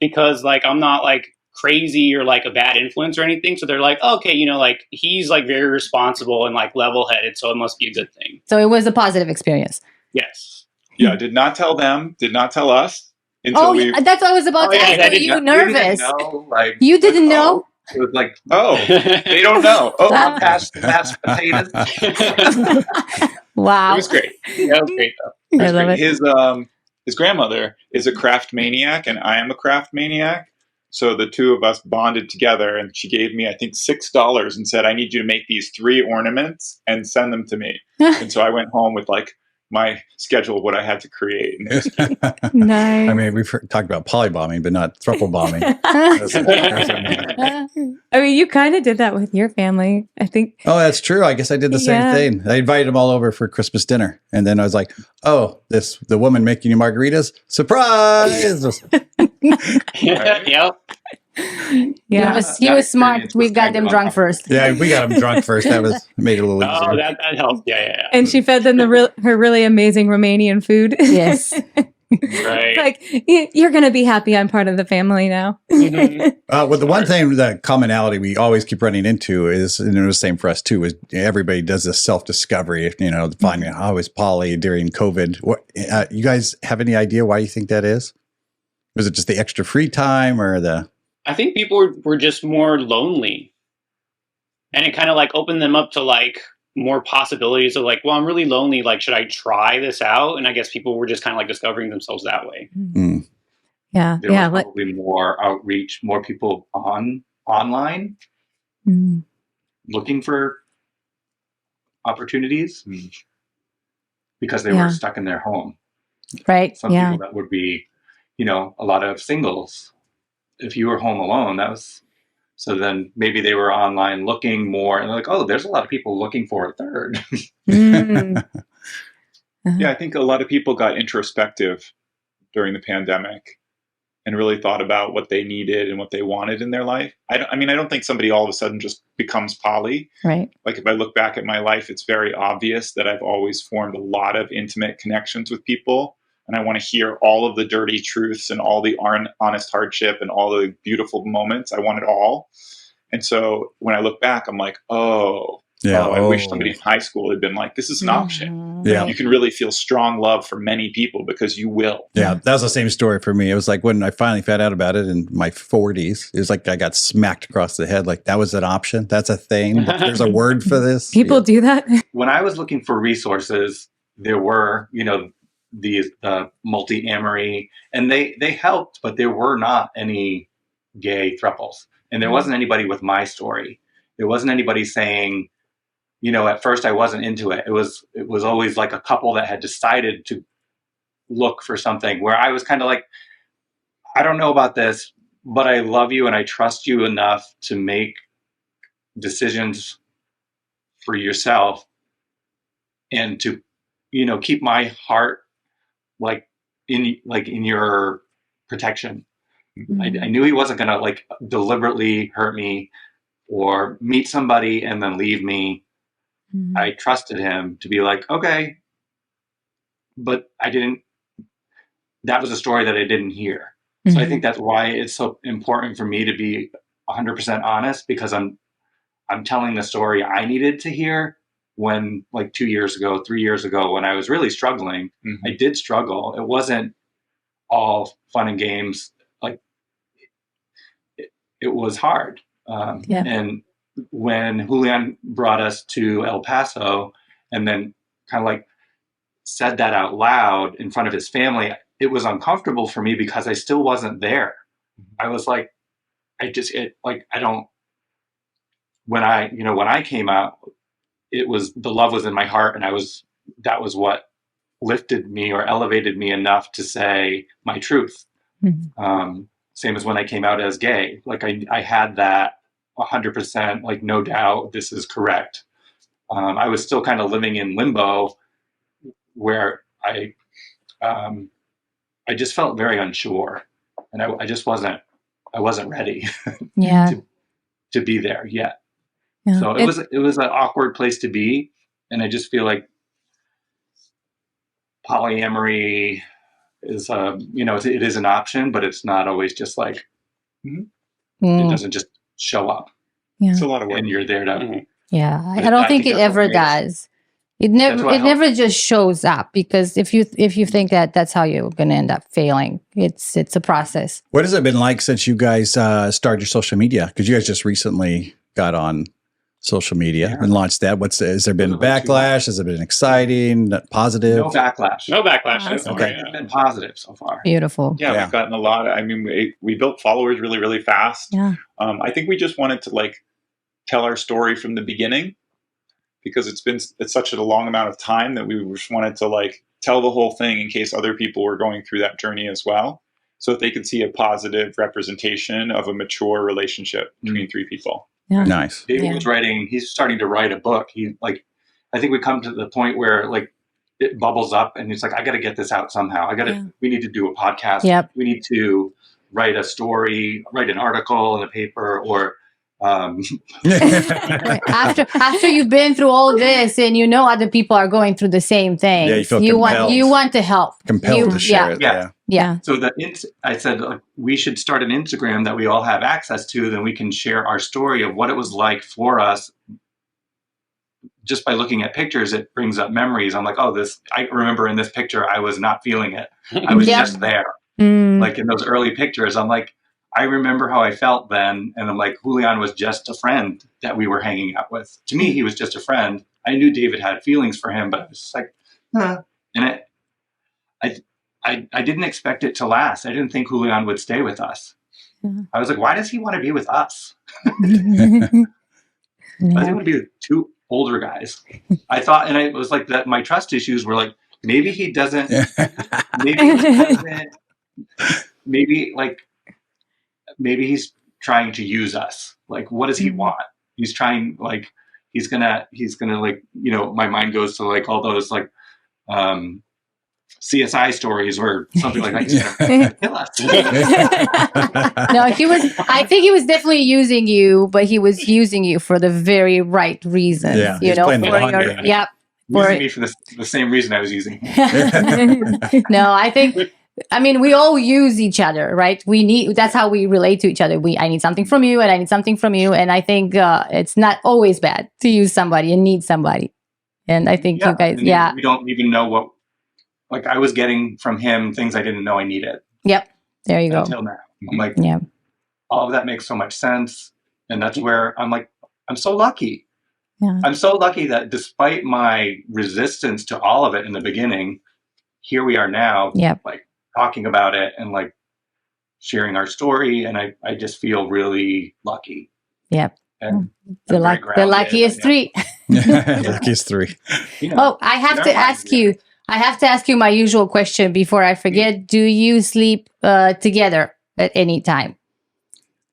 because like I'm not like crazy or like a bad influence or anything. So they're like, okay, like he's like very responsible and like level-headed, so it must be a good thing. So it was a positive experience. Yes. Yeah, did not tell them, did not tell us until that's what I was about to ask. Were you nervous? You didn't know? It was like, they don't know. mashed potatoes. Wow. It was great. That was great though. I love it. His grandmother is a craft maniac and I am a craft maniac. So the two of us bonded together and she gave me, I think, $6 and said, I need you to make these 3 ornaments and send them to me. And so I went home with like my schedule of what I had to create. And it was Nice. I mean, we've talked about polybombing, but not throuple bombing. I mean, you kind of did that with your family, I think. Oh, that's true. I guess I did the same Yeah. thing. I invited them all over for Christmas dinner. And then I was like, oh, the woman making you margaritas, surprise. Yep. Yeah. He was smart. We got them drunk first. Yeah, we got them drunk first. That made it a little easier. Oh, that helped. Yeah. And she fed them her really amazing Romanian food. Yes. Right. Like, you're going to be happy I'm part of the family now. Mhm. Well, the one thing, the commonality we always keep running into is, and it was the same for us too, is everybody does this self-discovery, finding out I was poly during COVID. What, you guys have any idea why you think that is? Was it just the extra free time or the... I think people were just more lonely, and it kind of like opened them up to like more possibilities of like, well, I'm really lonely. Like, should I try this out? And I guess people were just kind of like discovering themselves that way. Mm. Yeah. There was probably more outreach, more people online looking for opportunities because they were stuck in their home. Right. Some people that would be, a lot of singles. If you were home alone, so then maybe they were online looking more and like, oh, there's a lot of people looking for a third. Yeah, I think a lot of people got introspective during the pandemic and really thought about what they needed and what they wanted in their life. I don't think somebody all of a sudden just becomes poly. Right. Like if I look back at my life, it's very obvious that I've always formed a lot of intimate connections with people. And I want to hear all of the dirty truths and all the honest hardship and all the beautiful moments. I want it all. And so when I look back, I'm like, I wish somebody in high school had been like, this is an option. Yeah. You can really feel strong love for many people because you will. Yeah, that was the same story for me. It was like when I finally found out about it in my 40s, it was like I got smacked across the head. Like, that was an option. That's a thing. There's a word for this. People do that. When I was looking for resources, there were, these multi-amory, and they helped, but there were not any gay throuples. And there wasn't anybody with my story. There wasn't anybody saying, at first I wasn't into it. It was always like a couple that had decided to look for something where I was kind of like, I don't know about this, but I love you and I trust you enough to make decisions for yourself and to, keep my heart in your protection. I knew he wasn't going to deliberately hurt me or meet somebody and then leave me. I trusted him to be like, okay, but that was a story that I didn't hear. So I think that's why it's so important for me to be 100% honest, because I'm telling the story I needed to hear when 2 years ago, 3 years ago, when I was really struggling. I did struggle. It wasn't all fun and games. It was hard. And when Julian brought us to El Paso and then kind of said that out loud in front of his family, it was uncomfortable for me because I still wasn't there. I was like, when I came out, it was, the love was in my heart, and that was what lifted me or elevated me enough to say my truth. Same as when I came out as gay. I had that 100%, no doubt, this is correct. I was still kind of living in limbo where I just felt very unsure, and I wasn't ready to be there yet. Yeah. So it was an awkward place to be. And I just feel like polyamory is, it is an option, but it's not always just it doesn't just show up. Yeah. It's a lot of work. And you're there to. Yeah. I don't think it ever does. It never just shows up, because if you think that that's how you're going to end up failing, it's a process. What has it been like since you guys started your social media? Because you guys just recently got on social media and launched that. Has there been backlash? Has it been exciting? Positive? No backlash. No backlash. Awesome. Okay. It's been positive so far. Beautiful. Yeah, we've gotten a lot. We built followers really, really fast. Yeah. I think we just wanted to tell our story from the beginning, because it's such a long amount of time that we just wanted to like tell the whole thing in case other people were going through that journey as well, so that they could see a positive representation of a mature relationship between three people. Yeah. Nice. David was he's starting to write a book. I think we come to the point where like it bubbles up and it's like, I got to get this out somehow. We need to do a podcast. Yep. We need to write a story, write an article in a paper, or after you've been through all this and you know other people are going through the same thing, you feel you compelled. want to help. Compelled to share it. Yeah. So I said, like, we should start an Instagram that we all have access to, then we can share our story of what it was like for us. Just by looking at pictures, it brings up memories. I'm like, I remember in this picture, I was not feeling it. I was just there. Like in those early pictures, I'm like, I remember how I felt then. And I'm like, Julian was just a friend that we were hanging out with. To me, he was just a friend. I knew David had feelings for him, but I was just like, And I didn't expect it to last. I didn't think Julian would stay with us. I was like, why does he want to be with us? Why does he want to be with two older guys? I thought, and it was like that. My trust issues were like, maybe he doesn't, maybe he's trying to use us. Like, what does he want? He's trying, like, he's gonna like, my mind goes to like all those like, CSI stories or something like that. He's gonna kill us. No, I think he was definitely using you, but he was using you for the very right reasons. Yeah, you he's know, playing the long game. Using me for the same reason I was using him. No, I mean, we all use each other, right? That's how we relate to each other. I need something from you and I need something from you. And I think it's not always bad to use somebody and need somebody. And I think you guys, we don't even know what, like, I was getting from him things I didn't know I needed. Yep. There you go. Until now. I'm like, yeah. All of that makes so much sense. And that's where I'm like, I'm so lucky. Yeah. I'm so lucky that despite my resistance to all of it in the beginning, here we are now, like talking about it and like sharing our story. And I just feel really lucky. Yep. And the luckiest three. Luckiest three. I have to ask you. I have to ask you my usual question before I forget. Do you sleep together at any time?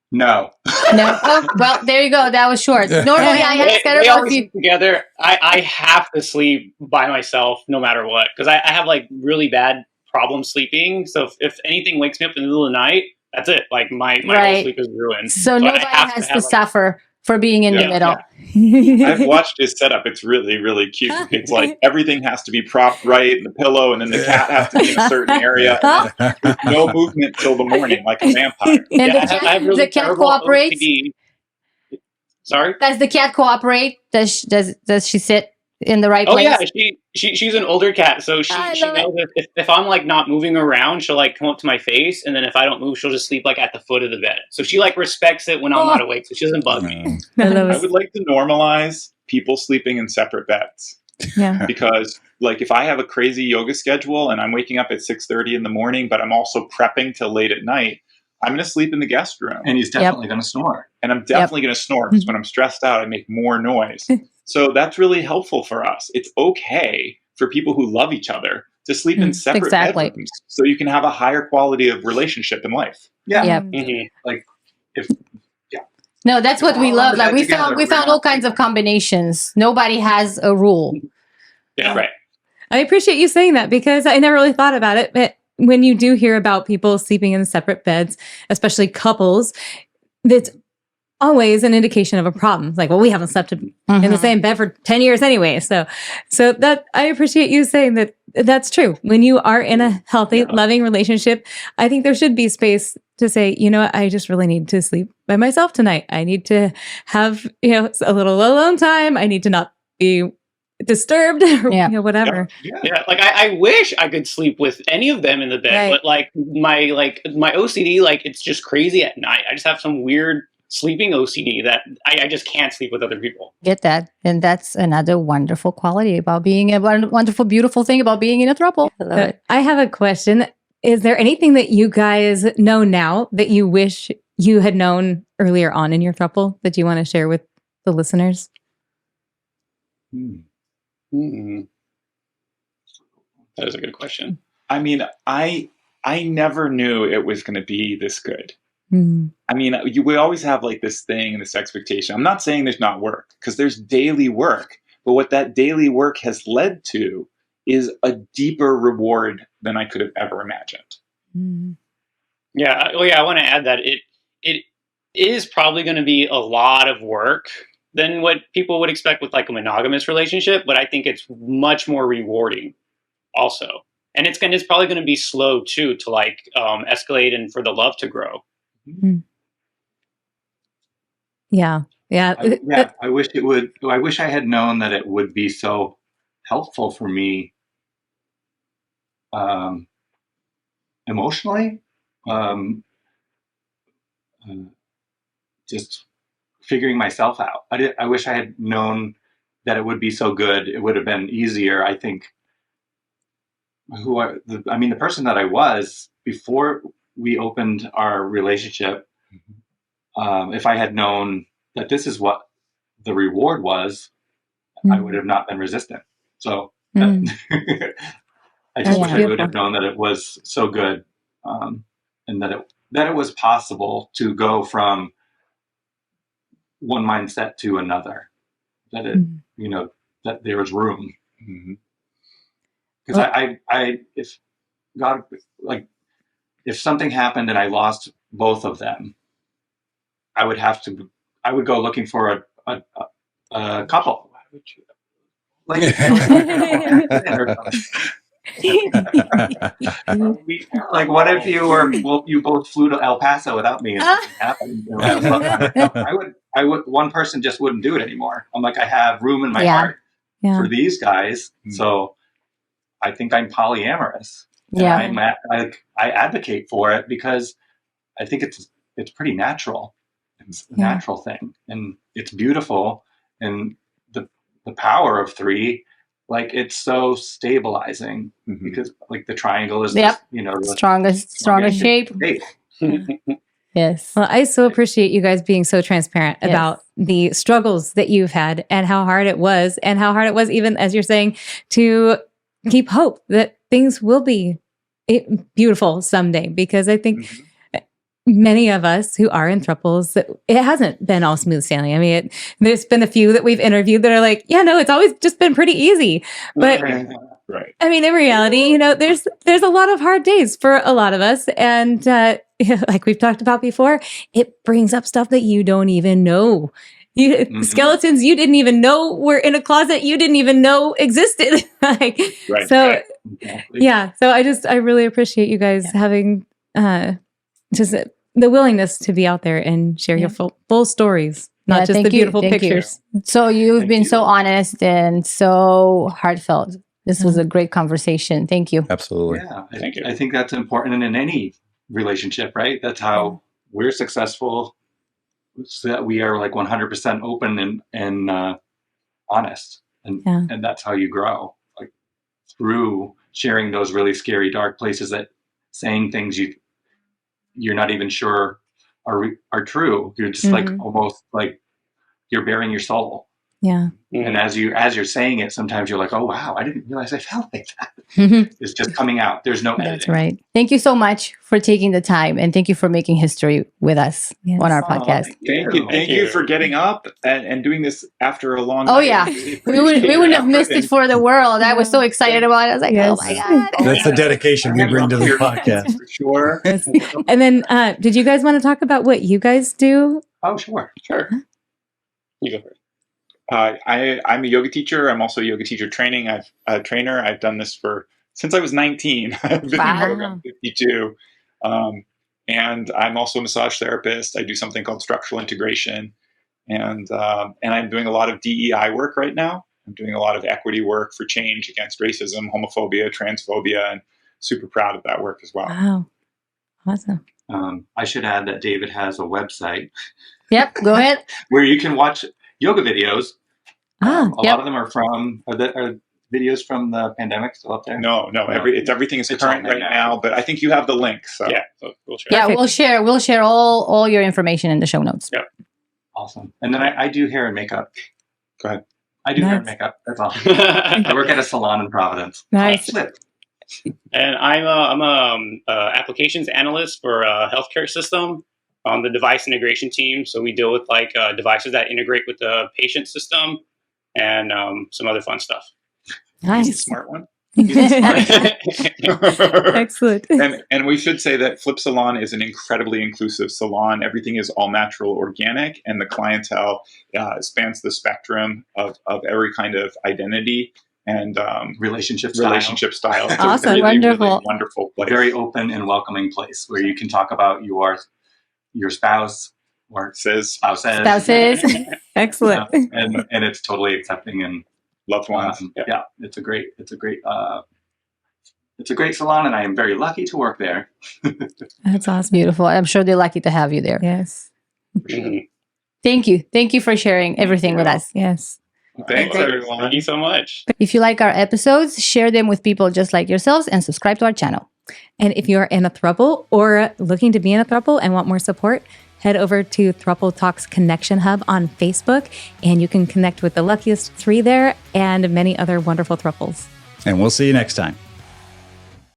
No. No. Oh, well, there you go. That was short. Normally, I ask everyone if you together. I have to sleep by myself no matter what, because I have like really bad problem sleeping. So if anything wakes me up in the middle of the night, that's it. Like my whole sleep is ruined. So nobody has to suffer for being in the middle. I've watched his setup. It's really, really cute. It's like everything has to be propped right, the pillow, and then the cat has to be in a certain area. No movement till the morning, like a vampire. And the cat cooperates? OCD. Sorry? Does the cat cooperate? Does she sit in the right place? Oh yeah, she's an older cat, so she knows if I'm like not moving around, she'll like come up to my face, and then if I don't move, she'll just sleep like at the foot of the bed. So she like respects it when I'm not awake, so she doesn't bug me. I would like to normalize people sleeping in separate beds. Yeah. Because like if I have a crazy yoga schedule and I'm waking up at 6:30 in the morning, but I'm also prepping till late at night, I'm going to sleep in the guest room. And he's definitely going to snore. And I'm definitely going to snore because when I'm stressed out, I make more noise. So that's really helpful for us. It's okay for people who love each other to sleep in separate bedrooms so you can have a higher quality of relationship in life. Yeah. Yep. Mm-hmm. Like if No, that's what we love. Like we found all kinds of combinations. Nobody has a rule. Yeah, right. I appreciate you saying that because I never really thought about it. But when you do hear about people sleeping in separate beds, especially couples, that's always an indication of a problem. It's like, well, we haven't slept in the same bed for 10 years anyway. So that I appreciate you saying that that's true. When you are in a healthy, loving relationship, I think there should be space to say, you know what, I just really need to sleep by myself tonight. I need to have, a little alone time. I need to not be disturbed or whatever. Yeah. Like I wish I could sleep with any of them in the bed, but like my OCD, like it's just crazy at night. I just have some weird sleeping OCD that I just can't sleep with other people. Get that. And that's another wonderful quality about being a wonderful, beautiful thing about being in a throuple. I have a question. Is there anything that you guys know now that you wish you had known earlier on in your throuple that you want to share with the listeners? Hmm. That is a good question. I mean, I never knew it was going to be this good. Mm. I mean, we always have like this thing, this expectation. I'm not saying there's not work, because there's daily work. But what that daily work has led to is a deeper reward than I could have ever imagined. Mm. Yeah, I want to add that it is probably going to be a lot of work than what people would expect with like a monogamous relationship, but I think it's much more rewarding also. And it's probably going to be slow too to like escalate and for the love to grow. Mm. Yeah. Yeah. I wish I had known that it would be so helpful for me emotionally. Just figuring myself out. I wish I had known that it would be so good. It would have been easier. I think the person that I was before we opened our relationship, if I had known that this is what the reward was, I would have not been resistant. So I just wish I would have known that it was so good, and that it was possible to go from one mindset to another. That it, that there was room. Because if God, like, if something happened and I lost both of them, I would go looking for a couple. Why would you? Like, what if you both flew to El Paso without me and something happened? I would. One person just wouldn't do it anymore. I'm like, I have room in my heart for these guys, so I think I'm polyamorous. Yeah, I advocate for it because I think it's pretty natural. It's a natural thing, and it's beautiful, and the power of three. Like, it's so stabilizing because like the triangle is the strongest shape. Yes. Well, I so appreciate you guys being so transparent about the struggles that you've had and how hard it was, even, as you're saying, to keep hope that things will be beautiful someday. Because I think many of us who are in thruples, it hasn't been all smooth sailing. I mean, there's been a few that we've interviewed that are like, yeah, no, it's always just been pretty easy. But right. I mean, in reality, there's a lot of hard days for a lot of us. And like we've talked about before, it brings up stuff that you don't even know. Skeletons you didn't even know were in a closet you didn't even know existed. So I really appreciate you guys having just the willingness to be out there and share your full stories, not just the beautiful pictures. So you've been so honest and so heartfelt. This was a great conversation. Thank you. Absolutely. Yeah, thank you. I think that's important in any relationship, right? That's how we're successful, so that we are like 100% open and honest, and that's how you grow, like through sharing those really scary, dark places, that saying things you're not even sure are true. You're just like almost like you're bearing your soul. Yeah. And as you're saying it, sometimes you're like, oh wow, I didn't realize I felt like that. It's just coming out. There's no editing. That's right. Thank you so much for taking the time, and thank you for making history with us on our podcast. Thank you for getting up and doing this after a long night. Oh yeah, we wouldn't have missed it for the world. I was so excited about it. I was like, oh my God. That's the dedication we bring to the podcast. For sure. And then did you guys want to talk about what you guys do? Oh, sure. You go first. I'm a yoga teacher. I'm also a yoga teacher trainer. I've done this since I was 19. I've been in yoga. I'm 52. And I'm also a massage therapist. I do something called structural integration. And I'm doing a lot of DEI work right now. I'm doing a lot of equity work for change against racism, homophobia, transphobia, and super proud of that work as well. Wow. Awesome. I should add that David has a website. Yep, go ahead. Where you can watch yoga videos. A lot of them are are videos from the pandemic still up there? No. Everything is current right now, but I think you have the link. So we'll share. Yeah, we'll share all your information in the show notes. Yep. Awesome. And then I do hair and makeup. Go ahead. I do hair and Nice. makeup. That's all. I work at a salon in Providence. Nice. Flipp. And I'm a applications analyst for a healthcare system on the device integration team. So we deal with like devices that integrate with the patient system and some other fun stuff. He's a Nice. smart one. Excellent. And we should say that Flipp Salon is an incredibly inclusive salon. Everything is all natural, organic, and the clientele spans the spectrum of every kind of identity and Relationship style. It's Awesome. a really, Wonderful. really wonderful place. Very open and welcoming place where you can talk about your spouse or Says Spouses. Excellent. and it's totally accepting and loved ones. yeah, it's a great salon, and I am very lucky to work there. That's awesome. Beautiful. I'm sure they're lucky to have you there. Yes. Mhm. Thank you. Thank you for sharing everything with us. Yes. Thanks, everyone. Thank you so much. If you like our episodes, share them with people just like yourselves and subscribe to our channel. And if you're in a throuple or looking to be in a throuple and want more support, head over to Throuple Talks Connection Hub on Facebook, and you can connect with the Luckiest Three there and many other wonderful throuples. And we'll see you next time.